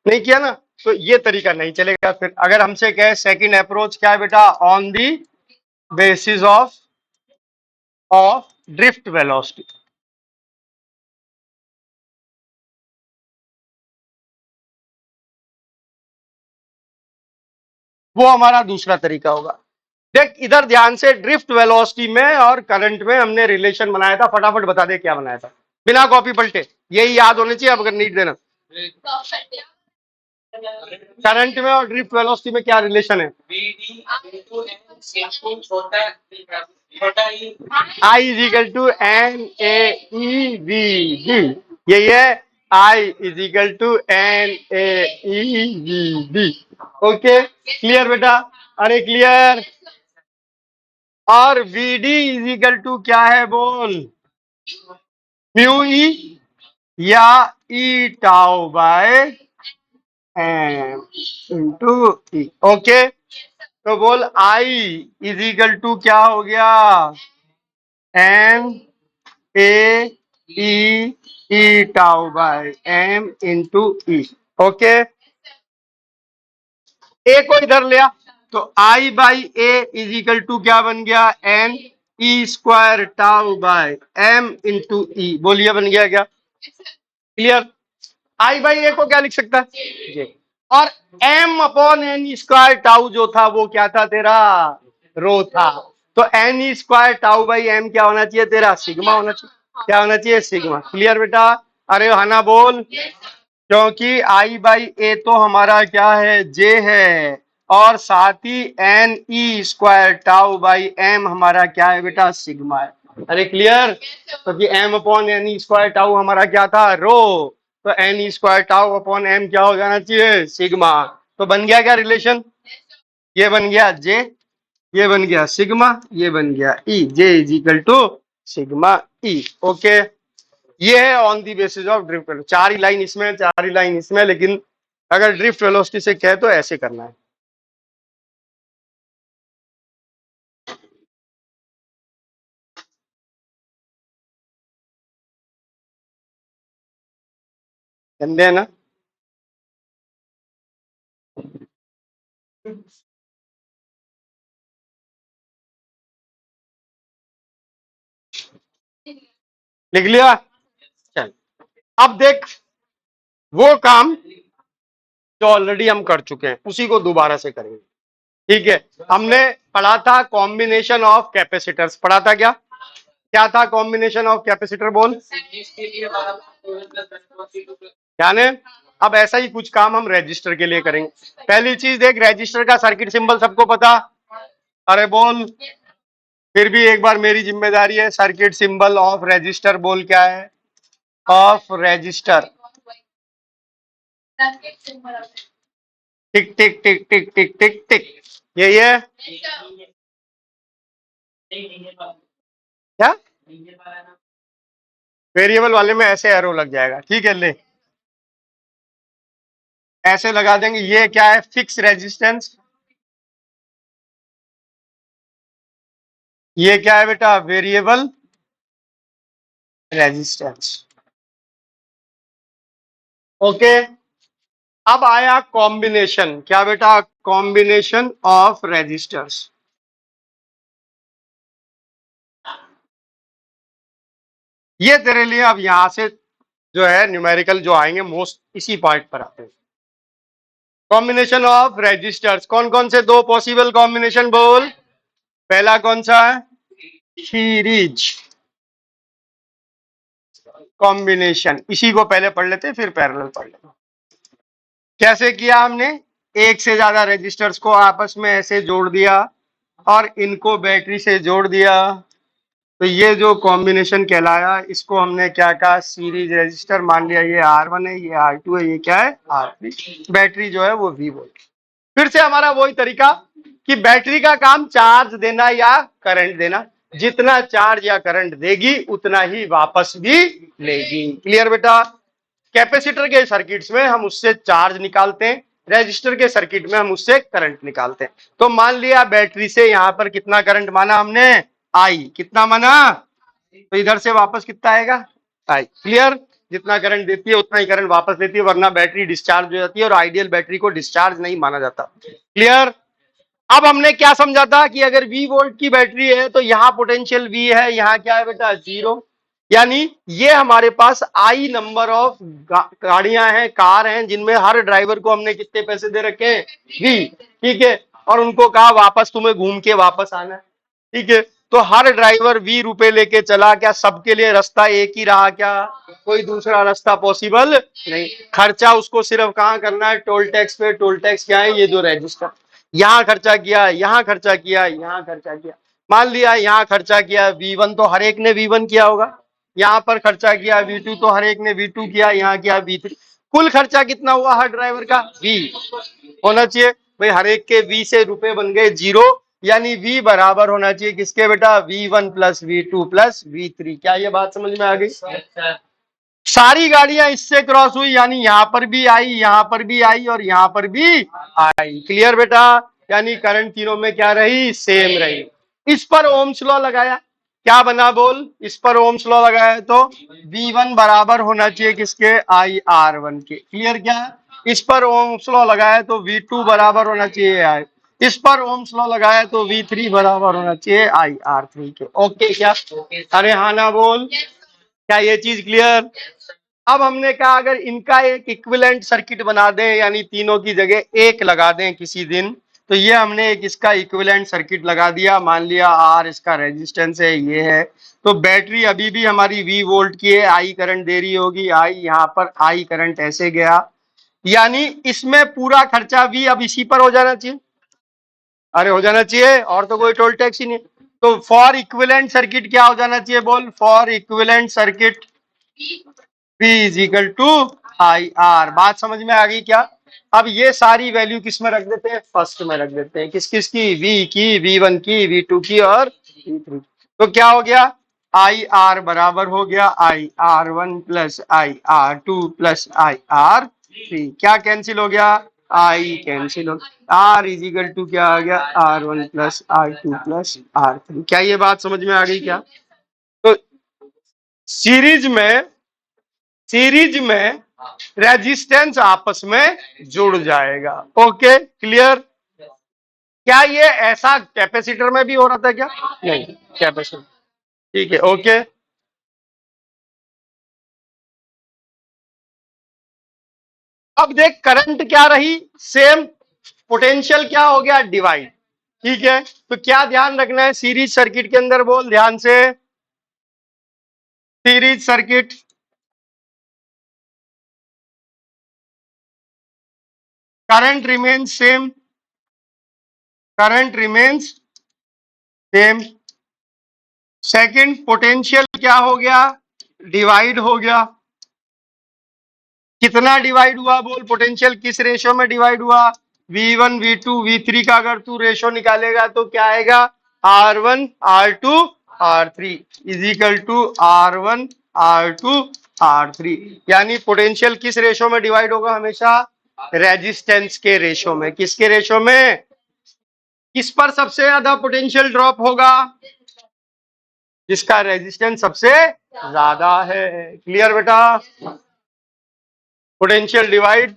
S1: नहीं किया ना, तो ये तरीका नहीं चलेगा। फिर अगर हमसे कहे सेकंड अप्रोच क्या है बेटा? On the basis of drift velocity. वो हमारा दूसरा तरीका होगा। देख इधर ध्यान से, ड्रिफ्ट वेलोसिटी में और करंट में हमने रिलेशन बनाया था, फटाफट बता दे क्या बनाया था, बिना कॉपी पलटे, यही याद होने चाहिए। अब अगर नीट देना, करंट में और ड्रिफ्ट वेलोसिटी में क्या रिलेशन है? I is equal to N A E V D, यही है, I is equal to N A E V D. Okay clear बेटा? अरे क्लियर। और V D is equal to क्या है बोल? म्यू ई या E tau by M into E. Okay तो बोल आई इज इक्वल टू क्या हो गया? M A E E tau by M into E. Okay A को इधर लिया तो I by A is equal to क्या बन गया? N E square tau by M into E. बोलिए बन गया क्या? क्लियर। आई बाई ए को क्या लिख सकता है? ये। और M upon N square tau जो था वो क्या था तेरा? रो था। तो N square tau by M क्या होना चाहिए तेरा? सिग्मा होना चाहिए। क्या होना चाहिए? सिग्मा। क्लियर बेटा? अरे हना बोल। क्योंकि आई बाई ए तो हमारा क्या है? जे है। और साथ ही N E square tau by M हमारा क्या है बेटा? सिग्मा है। अरे क्लियर। क्योंकि M upon N E square tau हमारा क्या था? रो। तो N E square tau upon M क्या हो जाना चाहिए? सिग्मा। तो बन गया क्या रिलेशन? ये बन गया जे, ये बन गया सिग्मा, ये बन गया E. J is equal to sigma E. Okay ये है on the basis of drift velocity. चार ही लाइन इसमें, चार ही लाइन इसमें, लेकिन अगर ड्रिफ्ट वेलोसिटी से कहे तो ऐसे करना है। गंदे है ना? लिख लिया? चल अब देख वो काम जो ऑलरेडी हम कर चुके हैं उसी को दोबारा से करेंगे। ठीक है, हमने पढ़ा था कॉम्बिनेशन ऑफ कैपेसिटर्स। पढ़ा था क्या? क्या था कॉम्बिनेशन ऑफ कैपेसिटर बोल? ध्यान है। अब ऐसा ही कुछ काम हम रजिस्टर के लिए करेंगे। पहली चीज देख, रजिस्टर का सर्किट सिंबल सबको पता? अरे बोल। फिर भी एक बार मेरी जिम्मेदारी है, सर्किट सिंबल ऑफ रजिस्टर बोल क्या है? Of register. टिक टिक टिक टिक टिक टिक टिक, यही है क्या? वेरिएबल वाले में ऐसे एरो लग जाएगा। ठीक है, ले ऐसे लगा देंगे। ये क्या है? Fix resistance. ये क्या है बेटा? Variable resistance. ओके अब आया कॉम्बिनेशन। क्या बेटा? Combination of resistors. ये तेरे लिए अब यहां से जो है न्यूमेरिकल जो आएंगे मोस्ट इसी पॉइंट पर आते हैं। कॉम्बिनेशन ऑफ रेजिस्टर्स, कौन कौन से दो पॉसिबल कॉम्बिनेशन बोल? पहला कौन सा है? Series combination. इसी को पहले पढ़ लेते फिर पैरेलल पढ़ लेते। कैसे किया हमने? एक से ज्यादा रेजिस्टर्स को आपस में ऐसे जोड़ दिया और इनको बैटरी से जोड़ दिया, तो ये जो कॉम्बिनेशन कहलाया, इसको हमने क्या कहा? Series resistor. मान लिया ये R1 है, ये R2 है, ये क्या है? R3। बैटरी जो है वो V वोल्ट। फिर से हमारा वही तरीका कि बैटरी का काम चार्ज देना या करंट देना। जितना चार्ज या करंट देगी उतना ही वापस भी लेगी। क्लियर बेटा? कैपेसिटर के सर्किट्स में हम उससे चार्ज निकालते हैं, रेजिस्टर के सर्किट में हम उससे करंट निकालते हैं। तो मान लिया बैटरी से यहां पर कितना करंट माना हमने, आई, कितना माना, तो इधर से वापस कितना आएगा, आई। क्लियर? जितना करंट देती है उतना ही करंट वापस देती है, वरना बैटरी डिस्चार्ज हो जाती है और आइडियल बैटरी को डिस्चार्ज नहीं माना जाता। क्लियर? अब हमने क्या समझा था कि अगर V वोल्ट की बैटरी है तो यहां पोटेंशियल V है, यहां क्या है बेटा, जीरो। यानी ये हमारे पास आई नंबर ऑफ गाड़ियां हैं, कार हैं, जिनमें हर ड्राइवर को हमने कितने पैसे दे रखे हैं, V। ठीक है, और उनको कहा वापस तुम्हें घूम के वापस आना है। ठीक है, तो हर ड्राइवर 20 रुपए लेके चला, क्या सबके लिए रास्ता एक ही रहा क्या, कोई दूसरा रास्ता पॉसिबल नहीं। खर्चा उसको सिर्फ कहाँ करना है, टोल टैक्स पे। टोल टैक्स क्या है, ये दो रजिस्टर। यहाँ खर्चा किया, यहाँ खर्चा किया, यहाँ खर्चा किया। मान लिया यहाँ खर्चा किया V1, तो हर एक ने V1 किया होगा। यहाँ पर खर्चा किया V2, तो हर एक ने V2 किया, यहाँ किया V3। कुल खर्चा कितना हुआ हर ड्राइवर का, V होना चाहिए भाई। हर एक के V से रुपए बन गए जीरो, यानी V बराबर होना चाहिए किसके बेटा, V1 plus V2 plus V3। क्या ये बात समझ में आ गई? सारी गाड़ियां इससे क्रॉस हुई, यानी यहां पर भी आई, यहां पर भी आई और यहां पर भी आई। क्लियर बेटा? यानी करंट तीनों में क्या रही, सेम रही। इस पर ओम्स लॉ लगाया, क्या बना बोल, इस पर ओम्स लॉ लगाया तो V1 बराबर होना चाहिए किसके, IR1 के। क्लियर? क्या इस पर ओम्स लॉ लगाया तो V2 बराबर होना चाहिए आई, इस पर ओम्स लॉ लगाया तो V3 बराबर होना चाहिए IR3 के। ओके क्या? अरे हाँ ना बोल, क्या ये चीज क्लियर? अब हमने कहा अगर इनका एक इक्विवेलेंट सर्किट बना दें, यानी तीनों की जगह एक लगा दें किसी दिन, तो ये हमने एक इसका इक्विवेलेंट सर्किट लगा दिया। मान लिया R इसका रेजिस्टेंस है, ये है, तो बैटरी अभी भी हमारी V वोल्ट की है, आई करंट दे रही होगी, आई यहाँ पर आई करंट ऐसे गया, यानी इसमें पूरा खर्चा V अब इसी पर हो जाना चाहिए। अरे हो जाना चाहिए, और तो कोई टोल टैक्स ही नहीं। तो फॉर इक्विवेलेंट सर्किट क्या हो जाना चाहिए बोल, for equivalent circuit P is equal to I R. बात समझ में आ गई क्या? अब ये सारी वैल्यू किस में रख देते हैं, फर्स्ट में रख देते हैं। किस किस की, V की, V1 की, V2 की और V3। तो क्या हो गया, आई आर बराबर हो गया IR1 plus IR2 plus IR3। क्या कैंसिल हो गया, आई कैंसिल हो, R इज इक्वल टू क्या आ गया, R1 plus R2 plus R3। क्या ये बात समझ में आ गई क्या? तो सीरीज में, सीरीज में रेजिस्टेंस आपस में जुड़ जाएगा। Okay clear? क्या ये ऐसा कैपेसिटर में भी हो रहा था क्या, नहीं, कैपेसिटर। ठीक है, ओके। अब देख करंट क्या रही, सेम, पोटेंशियल क्या हो गया, डिवाइड। ठीक है, तो क्या ध्यान रखना है सीरीज सर्किट के अंदर, बोल ध्यान से, series circuit current remains same, current remains same. Second, potential क्या हो गया, डिवाइड हो गया। कितना डिवाइड हुआ बोल, पोटेंशियल किस रेशो में डिवाइड हुआ, V1 V2 V3 का अगर तू रेशो निकालेगा तो क्या आएगा, R1 R2 R3 is equal to R1 R2 R3। यानी पोटेंशियल किस रेशो में डिवाइड होगा हमेशा, रेजिस्टेंस के रेशो में। किसके रेशो में, किस पर सबसे ज्यादा पोटेंशियल ड्रॉप होगा, जिसका रेजिस्टेंस सबसे ज्यादा है। क्लियर बेटा? Potential divide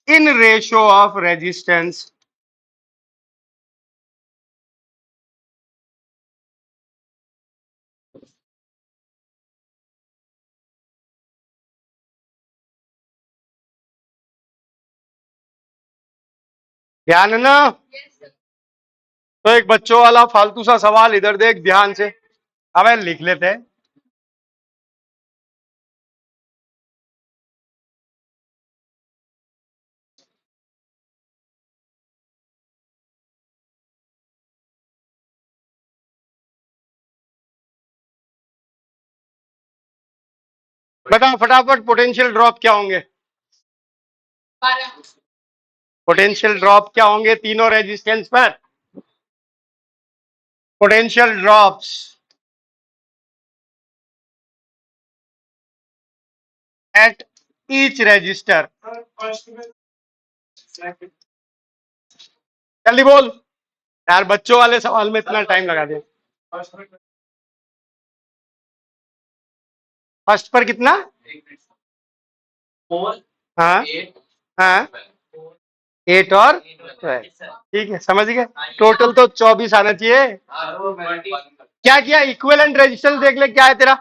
S1: in ratio of resistance. ध्यान है ना? तो एक बच्चों वाला फालतू सा सवाल इधर देख ध्यान से, अबे लिख लेते हैं। बता फटाफट, पोटेंशियल ड्रॉप क्या होंगे, पोटेंशियल ड्रॉप क्या होंगे तीनों रेजिस्टेंस पर, potential drops at each resistor. जल्दी बोल यार, बच्चों वाले सवाल में इतना टाइम लगा दे। फर्स्ट पर कितना? हाँ हाँ, 8 और 12। ठीक है, समझ गए। टोटल तो 24 आना चाहिए। क्या किया? इक्विवेलेंट रेजिस्टेंस देख ले, क्या है तेरा?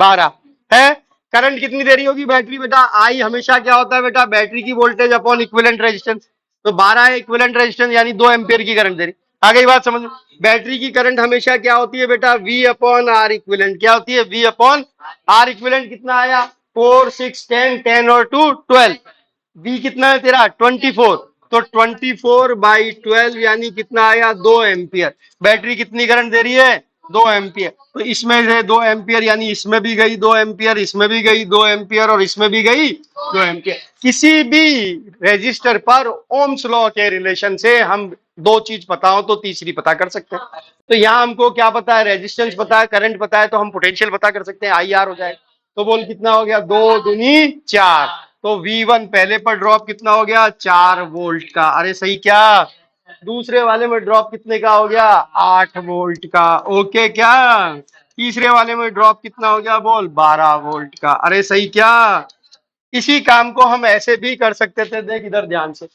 S1: 12 है। करंट कितनी देरी होगी बैटरी बेटा? आई हमेशा क्या होता है बेटा? बैटरी की वोल्टेज अपॉन इक्विवेलेंट रेजिस्टेंस। तो 12 है इक्विवेलेंट रेजिस्टेंस, यानी 2 एम्पियर की करंट दे रही। आ गई बात समझ में? बैटरी की करंट हमेशा क्या होती है बेटा? V upon R equivalent. क्या होती है? V upon R equivalent. कितना आया? 4 6 10, 10 और 2 12। V कितना है तेरा? 24। तो 24/12 यानी कितना आया? 2 एम्पियर। बैटरी कितनी करंट दे रही है? 2 एम्पियर। तो इसमें से 2 एम्पियर, यानी इसमें भी गई 2 एम्पियर, इसमें भी गई 2 एम्पियर और इसमें भी गई 2 एम्पियर। किसी भी रेजिस्टर पर ओम्स लॉ के रिलेशन से हम दो चीज पता हो तो तीसरी पता कर सकते हैं। तो यहाँ हमको क्या पता है? रेजिस्टेंस पता है, करंट पता है, तो हम पोटेंशियल पता कर सकते हैं। IR हो जाए तो बोल कितना हो गया? 2 दूनी 4। तो V1 पहले पर ड्रॉप कितना हो गया? 4 वोल्ट का। अरे सही क्या? दूसरे वाले में ड्रॉप कितने का हो गया? 8 वोल्ट का। ओके क्या? तीसरे वाले में ड्रॉप कितना हो गया? बोल 12 वोल्ट का। अरे सही क्या? इसी काम को हम ऐसे भी कर सकते थे। देख इधर ध्यान से,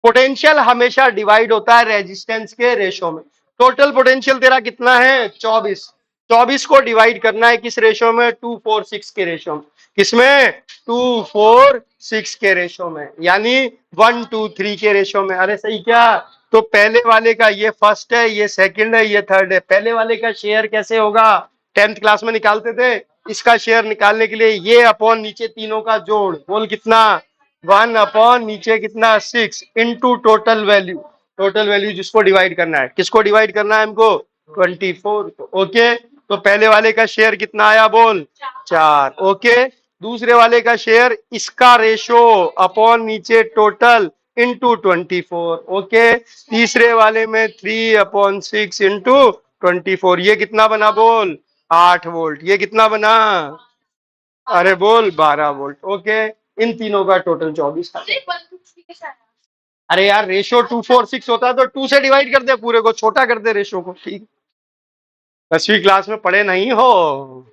S1: पोटेंशियल हमेशा डिवाइड होता है रेजिस्टेंस के रेशो में। टोटल पोटेंशियल तेरा कितना है? 24। 24 को डिवाइड करना है किस रेशो में? 2:4:6 के रेशो में। किसमें? 2:4:6 के रेशो में, यानी 1:3 के रेशो में। अरे सही क्या? तो पहले वाले का ये फर्स्ट है, ये सेकंड है, ये थर्ड है। पहले वाले का शेयर कैसे होगा? 10th क्लास में निकालते थे। इसका शेयर निकालने के लिए ये अपॉन नीचे तीनों का जोड़, बोल कितना? 1 अपॉन नीचे कितना? 6 into total value. Total value जिसको डिवाइड करना है, किसको डिवाइड करना है हमको? 24 को। ओके, तो पहले वाले का शेयर कितना आया? बोल 4। ओके, दूसरे वाले का शेयर इसका रेशो अपॉन नीचे टोटल इंटू 24। ओके, तीसरे वाले में 3/6 इंटू 24। ये कितना बना? बोल 8 वोल्ट। ये कितना बना? अरे बोल 12 वोल्ट। ओके, इन तीनों का टोटल 24 था। अरे यार, रेशो 2:4:6 होता है तो 2 से डिवाइड कर दे, पूरे को छोटा कर दे रेशो को। ठीक, 10वीं क्लास में पढ़े नहीं हो?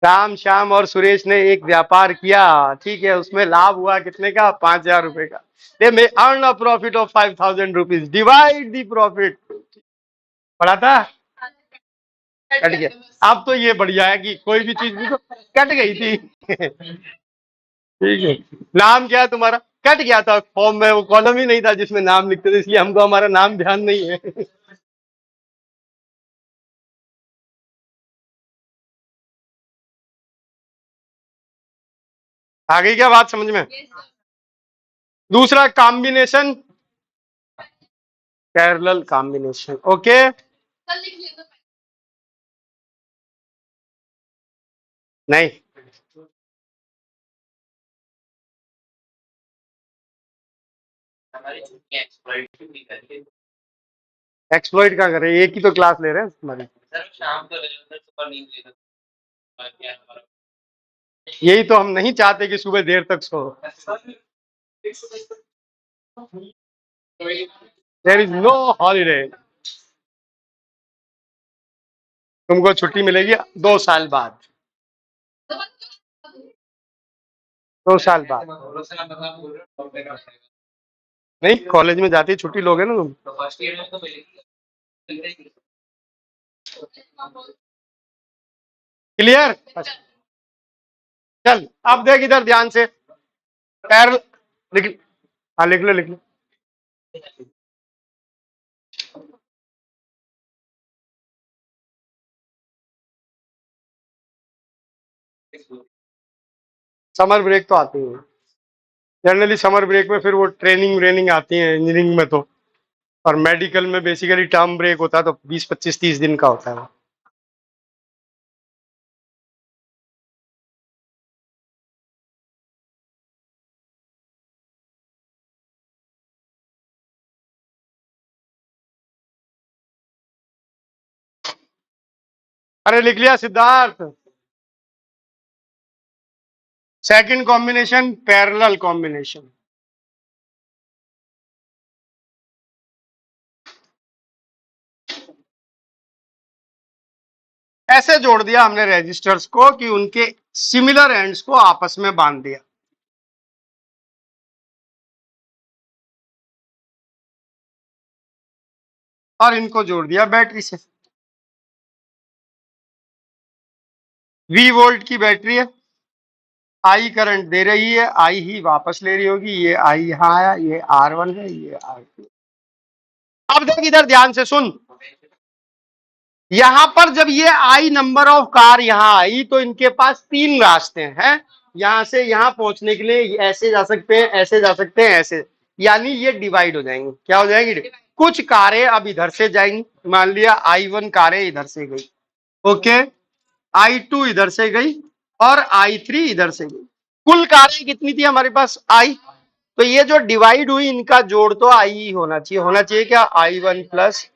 S1: राम श्याम और सुरेश ने एक व्यापार किया, ठीक है, उसमें लाभ हुआ कितने का? 5,000 रुपए का। They may earn a profit of 5,000 rupees, divide the profit. पढ़ा था? कट गया। अब तो ये बढ़िया है कि कोई भी चीज भी तो कट गई थी। ठीक है। नाम क्या है तुम्हारा? कट गया था फॉर्म में, वो कॉलम ही नहीं था जिसमें नाम लिखते थे, इसलिए हमको हमारा नाम ध्यान नहीं है। आ गई क्या बात समझ में? दूसरा कॉम्बिनेशन, पैरेलल कॉम्बिनेशन। ओके, नहीं एक्सप्लॉइट क्या कर रहे हैं? एक ही तो क्लास ले रहे हैं हमारी। यही तो हम नहीं चाहते कि सुबह देर तक सो। There is no holiday. तुमको छुट्टी मिलेगी 2 साल बाद। 2 साल बाद नहीं, कॉलेज में जाती छुट्टी लोगे ना तुम। क्लियर? चल अब देख इधर ध्यान से। पैर लिख, हाँ लिख लो लिख लो। समर ब्रेक तो आती है जनरली। समर ब्रेक में फिर वो ट्रेनिंग व्रेनिंग आती है इंजीनियरिंग में तो। और मेडिकल में बेसिकली टर्म ब्रेक होता है, तो 20 25 30 दिन का होता है। अरे लिख लिया Siddharth? Second combination parallel combination. ऐसे जोड़ दिया हमने रेजिस्टर्स को कि उनके सिमिलर एंड्स को आपस में बांध दिया। और इनको जोड़ दिया बैटरी से। V वोल्ट की बैटरी है, आई करंट दे रही है, आई ही वापस ले रही होगी। ये आई यहां आया, ये R1 है, ये R2। अब देख इधर ध्यान से सुन, यहां पर जब ये आई नंबर ऑफ कार यहां आई तो इनके पास तीन रास्ते हैं। यहां से यहां पहुंचने के लिए ऐसे जा सकते हैं, ऐसे जा सकते हैं, ऐसे, यानी ये डिवाइड हो जाएंगे। क्या हो जाएंगी? कुछ कारें अब इधर से जाएंगी, मान लिया I1 कारें इधर से गई, ओके, I2 इधर से गई और I3 इधर से गई। कुल कारें कितनी थी हमारे पास? आई। तो ये जो डिवाइड हुई इनका जोड़ तो आई ही होना चाहिए। होना चाहिए क्या? I1 प्लस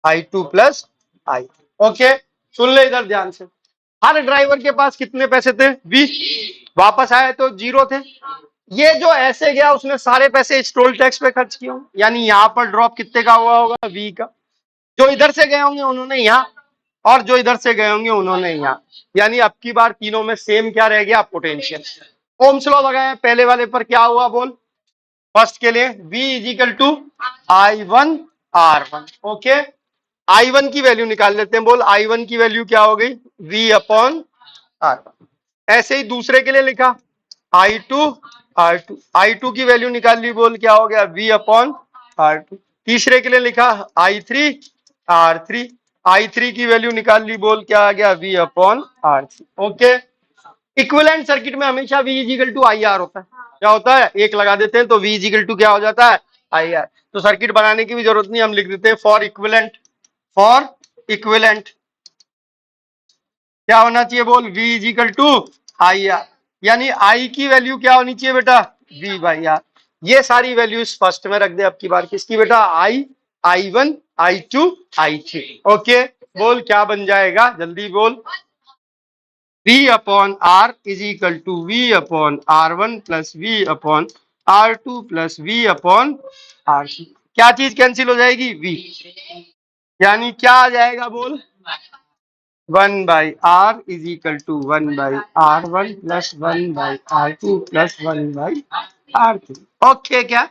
S1: I2 प्लस आई। ओके, सुन ले इधर ध्यान से। हर ड्राइवर के पास कितने पैसे थे? 20। वापस आए तो जीरो थे। ये जो ऐसे गया उसने सारे पैसे टोल टैक्स पे खर्च किए होंगे, यानी यहां पर ड्रॉप कितने का हुआ होगा? V का। जो इधर से गए होंगे उन्होंने यहां, और जो इधर से गए होंगे उन्होंने यहां, यानी अब की बार तीनों में सेम क्या रह गया? पोटेंशियल। ओम्स लॉ लगाए पहले वाले पर, क्या हुआ बोल? फर्स्ट के लिए V is equal to I1 R1। Okay, I1 की वैल्यू निकाल लेते हैं। बोल I1 की वैल्यू क्या हो गई? V upon R1। ऐसे ही दूसरे के लिए लिखा I2 R2, I2 की वैल्यू निकाल ली। बोल क्या हो गया? V upon R2। तीसरे के लिए लिखा I3 R3, I3 की वैल्यू निकाल ली। बोल क्या आ गया? V upon R3। Okay, equivalent circuit में हमेशा V is equal to IR होता है। क्या होता है? एक लगा देते हैं तो V इज इक्वल टू क्या हो जाता है? IR। तो सर्किट बनाने की भी जरूरत नहीं, हम लिख देते हैं फॉर इक्विवेलेंट। फॉर इक्विवेलेंट क्या होना चाहिए? बोल V is equal to IR, यानी I की वैल्यू क्या होनी चाहिए बेटा? V by R। ये सारी वैल्यूज फर्स्ट में रख दे अब की बार। किसकी बेटा? I, I1, I2, I3। Okay, बोल क्या बन जाएगा? जल्दी बोल। V अपॉन R is equal to V upon R1 plus V upon R2 plus V upon R3। क्या चीज कैंसिल हो जाएगी? V। यानी क्या आ जाएगा? बोल 1/R is equal to 1/R1 plus 1/R2 plus 1/R3। Okay, क्या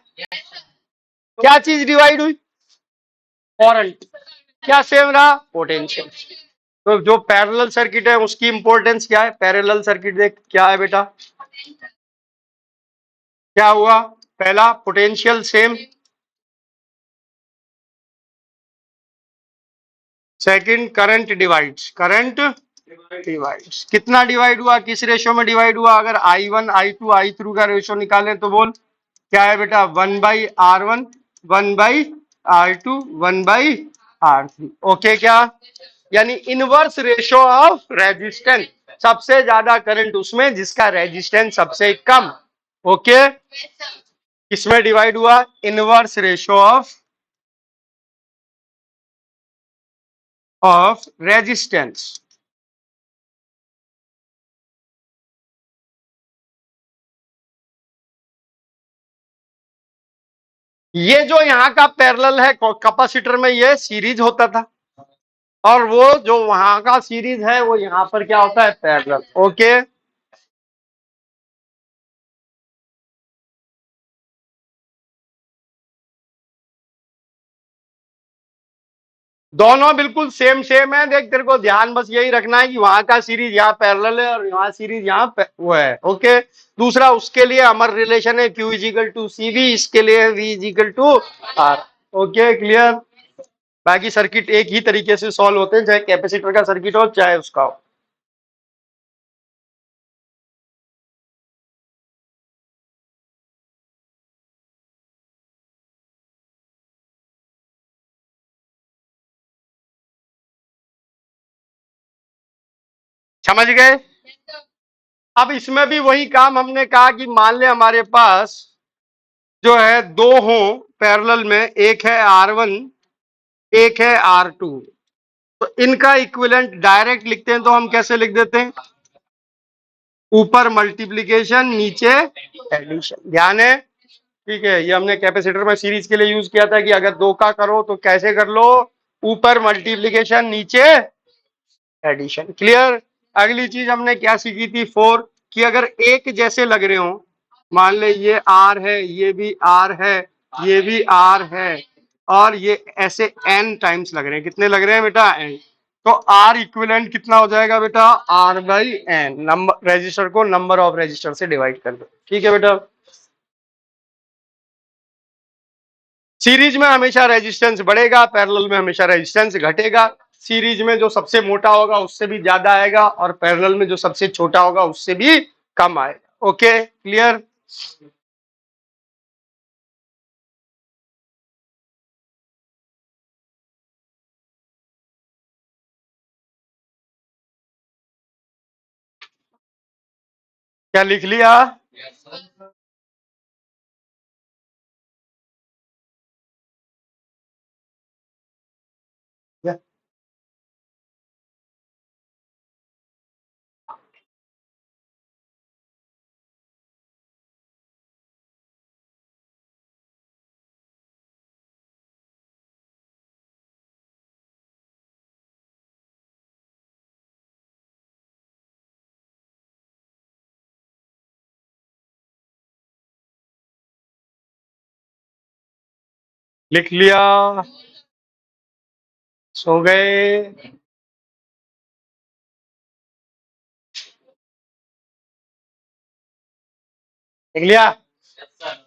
S1: क्या चीज डिवाइड हुई? करंट। क्या सेम रहा? पोटेंशियल। तो जो पैरेलल सर्किट है उसकी इंपॉर्टेंस क्या है? पैरेलल सर्किट देख क्या है बेटा? क्या हुआ? पहला potential same, second current divides, current divides. कितना डिवाइड हुआ? किस रेशो में डिवाइड हुआ? अगर I1 I2 I3 का रेशो निकालें तो बोल क्या है बेटा? 1/R1 1/R2 1/R3। ओके, क्या यानी इनवर्स रेशो ऑफ रेजिस्टेंस, सबसे ज्यादा करंट उसमें जिसका रेजिस्टेंस सबसे कम। ओके, किसमें डिवाइड हुआ? Inverse ratio of resistance. ये जो यहाँ का पैरेलल है कैपेसिटर में, ये सीरीज होता था, और वो जो वहां का सीरीज है वो यहाँ पर क्या होता है? पैरेलल। ओके, दोनों बिल्कुल सेम सेम है। देख तेरे को ध्यान बस यही रखना है कि वहां का सीरीज यहाँ पैरेलल है और यहाँ सीरीज यहाँ वो है। ओके, दूसरा उसके लिए अमर रिलेशन है Q इजिकल टू CV, इसके लिए V is equal to R। Okay, clear? बाकी सर्किट एक ही तरीके से सॉल्व होते हैं, चाहे कैपेसिटर का सर्किट हो चाहे उसका हो। समझ गए? अब इसमें भी वही काम हमने कहा कि मान ले हमारे पास जो है दो हो पैरेलल में, एक है R1 एक है R2, तो इनका इक्विवेलेंट डायरेक्ट लिखते हैं तो हम कैसे लिख देते हैं? ऊपर मल्टीप्लीकेशन, नीचे एडिशन। ध्यान है? ठीक है, ये हमने कैपेसिटर में सीरीज के लिए यूज किया था कि अगर दो का करो तो कैसे कर लो, ऊपर मल्टीप्लीकेशन नीचे एडिशन। क्लियर? अगली चीज हमने क्या सीखी थी, 4, कि अगर एक जैसे लग रहे हो, मान ले ये आर है, ये भी आर है, ये भी आर है, और ये ऐसे एन टाइम्स लग रहे हैं। कितने लग रहे हैं बेटा? एन। तो आर इक्विवेलेंट कितना हो जाएगा बेटा? R by N. Number resistor को नंबर ऑफ रजिस्टर से डिवाइड कर दो। ठीक है बेटा? सीरीज में हमेशा रेजिस्टेंस बढ़ेगा, पैरेलल में हमेशा रेजिस्टेंस घटेगा। सीरीज में जो सबसे मोटा होगा उससे भी ज्यादा आएगा, और पैरेलल में जो सबसे छोटा होगा उससे भी कम आएगा। Okay, clear? क्या लिख लिया? लिख लिया? सो गए? लिख लिया?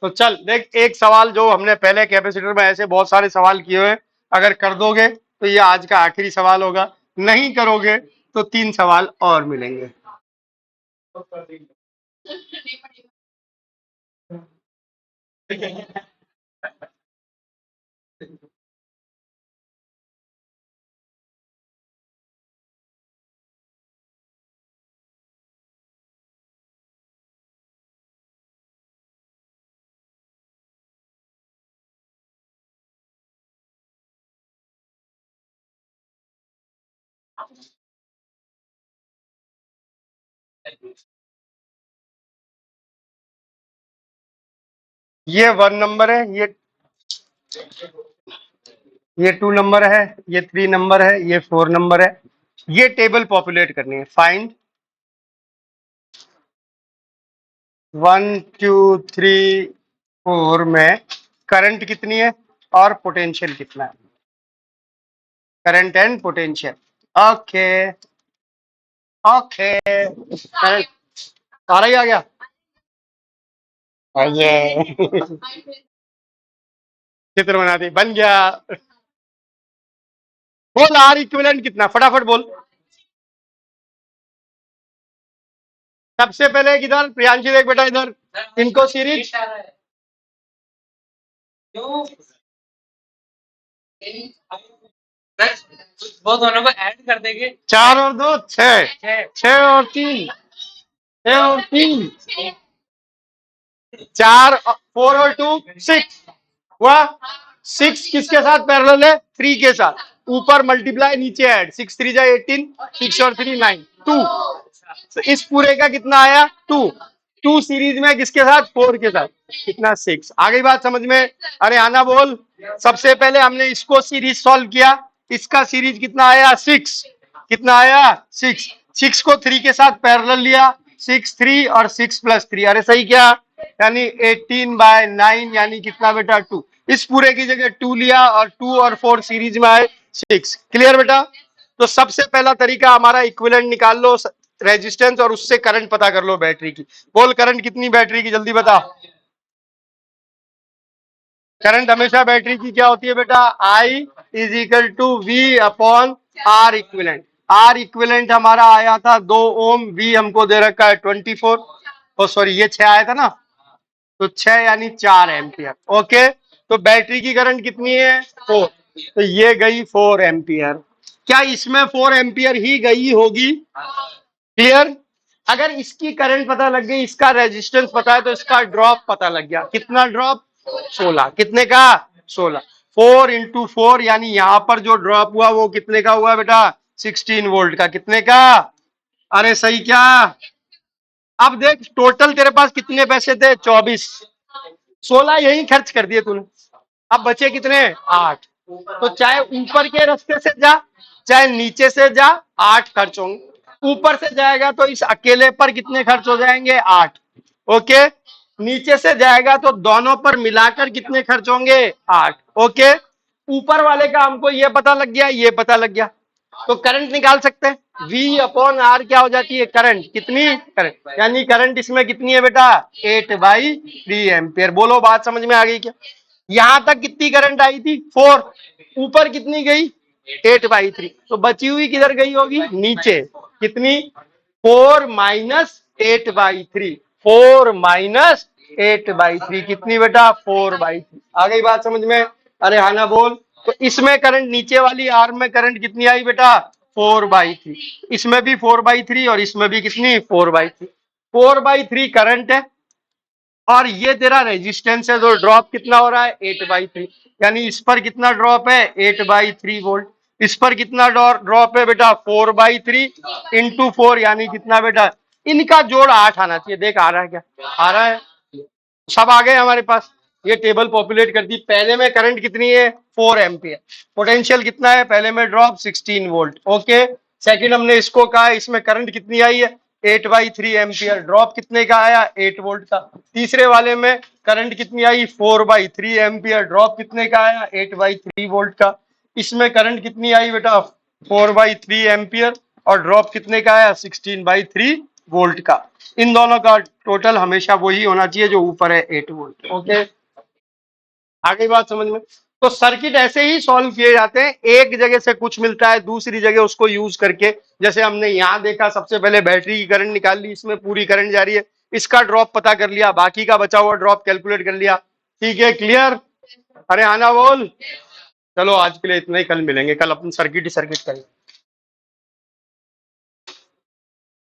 S1: तो चल देख, एक सवाल जो हमने पहले कैपेसिटर में ऐसे बहुत सारे सवाल किए हुए, अगर कर दोगे तो ये आज का आखिरी सवाल होगा। नहीं करोगे तो 3 सवाल और मिलेंगे। ये 1 नंबर है, ये 2 नंबर है, ये 3 नंबर है, ये 4 नंबर है। ये टेबल पॉपुलेट करनी है। फाइंड 1 2 3 4 में करंट कितनी है और पोटेंशियल कितना है। Current and potential. Okay, okay, current सारा ही आ गया। ये चित्र बना दी, बन गया। बोल आर इक्विवेलेंट कितना, फटाफट बोल। सबसे पहले इधर प्रियांशी देख बेटा, इधर इनको सीरीज, वो दोनों को ऐड कर देंगे। 4 और 2 6, 6 और 3, 6 और 3 4, 4 और 2 6 हुआ। 6 किसके साथ पैरेलल है? 3 के साथ। ऊपर मल्टीप्लाई, नीचे ऐड। 6 3 जा 18, 6 और 3 9, 2। तो इस पूरे का कितना आया? 2। 2 सीरीज में किसके साथ? 4 के साथ। कितना? 6। आ गई बात समझ में? अरे आना बोल। सबसे पहले हमने इसको सीरीज सॉल्व किया, इसका सीरीज कितना आया? 6। कितना आया? 6। 6 को 3 के साथ पैरेलल लिया, 6 3 और 6 प्लस 3, अरे सही क्या? यानी 18/9, यानी कितना बेटा? 2। इस पूरे की जगह 2 लिया, और 2 और 4 सीरीज में आए 6। क्लियर बेटा? तो सबसे पहला तरीका हमारा, इक्विवेलेंट निकाल लो रेजिस्टेंस, और उससे करंट पता कर लो बैटरी की। बोल करंट कितनी बैटरी की, जल्दी बता। करंट हमेशा बैटरी की क्या होती है बेटा? I is equal to V upon R equivalent. R equivalent हमारा आया था 2 ओम, V हमको दे रखा है 24, ओ सॉरी ये 6 आया था ना, तो 6 यानी 4 एम्पियर। ओके, तो बैटरी की करंट कितनी है? 4। तो ये गई 4 एम्पियर। क्या इसमें 4 एम्पियर ही गई होगी? क्लियर? अगर इसकी करंट पता लग गई, इसका रेजिस्टेंस पता है, तो इसका ड्रॉप पता लग गया। कितना ड्रॉप? 16। कितने का? 16। 4 इंटू 4, यानी यहां पर जो ड्रॉप हुआ वो कितने का हुआ बेटा? 16 वोल्ट का। कितने का? अरे सही क्या? अब देख टोटल तेरे पास कितने पैसे थे, 24, 16 यही खर्च कर दिए तूने। अब बचे कितने, 8। तो चाहे ऊपर के रास्ते से जा चाहे नीचे से जा, 8 खर्च होंगे। ऊपर से जाएगा तो इस अकेले पर कितने खर्च हो जाएंगे, 8। ओके। नीचे से जाएगा तो दोनों पर मिलाकर कितने खर्च होंगे, 8। ओके। ऊपर वाले का हमको ये पता लग गया, ये पता लग गया, तो करंट निकाल सकते हैं। V अपॉन आर क्या हो जाती है, करंट। कितनी, करंट, यानी करंट इसमें कितनी है बेटा, 8/3 एम्पियर। बोलो बात समझ में आ गई क्या। यहां तक कितनी करंट आई थी, 4। ऊपर कितनी गई, 8/3। तो बची हुई किधर गई होगी, नीचे। कितनी, 4 - 8/3। 4 - 8/3 कितनी बेटा, 4/3। आ गई बात समझ में। अरे हाँ ना बोल। तो इसमें करंट, नीचे वाली आर्म में करंट कितनी आई बेटा, 4/3। इसमें भी 4/3 और इसमें भी कितनी, 4/3। 4/3 करंट है और ये तेरा रेजिस्टेंस है, तो ड्रॉप कितना हो रहा है, 8/3। यानी इस पर कितना ड्रॉप है, 8/3 वोल्ट। इस पर कितना ड्रॉप है बेटा, 4/3 इंटू 4, यानी कितना बेटा, इनका जोड़ 8 आना चाहिए। देख आ रहा है क्या, आ रहा है, सब आ गए हमारे पास। ये टेबल पॉपुलेट कर दी। पहले में करंट कितनी है, 4 एम्पियर। पोटेंशियल कितना है, पहले में ड्रॉप 16 वोल्ट। ओके। सेकंड हमने इसको कहा, इसमें करंट कितनी आई है, 8/3 एम्पियर। ड्रॉप कितने का आया, 8 वोल्ट का। तीसरे वाले में करंट कितनी आई, 4/3 एम्पियर। ड्रॉप कितने का आया, 8/3 वोल्ट का। इसमें करंट कितनी आई बेटा, 4/3 एम्पियर, और ड्रॉप कितने का आया, 16/3 वोल्ट का। इन दोनों का टोटल हमेशा वही होना चाहिए जो ऊपर है, 8 वोल्ट। ओके। आगे बात समझ में। तो सर्किट ऐसे ही सॉल्व किए जाते हैं, एक जगह से कुछ मिलता है, दूसरी जगह उसको यूज करके। जैसे हमने यहाँ देखा, सबसे पहले बैटरी की करंट निकाल ली, इसमें पूरी करंट जा रही है, इसका ड्रॉप पता कर लिया, बाकी का बचा हुआ ड्रॉप कैलकुलेट कर लिया। ठीक है, क्लियर। अरे आना बोल। चलो आज के लिए इतना ही, कल मिलेंगे, कल अपन सर्किट ही सर्किट करेंगे।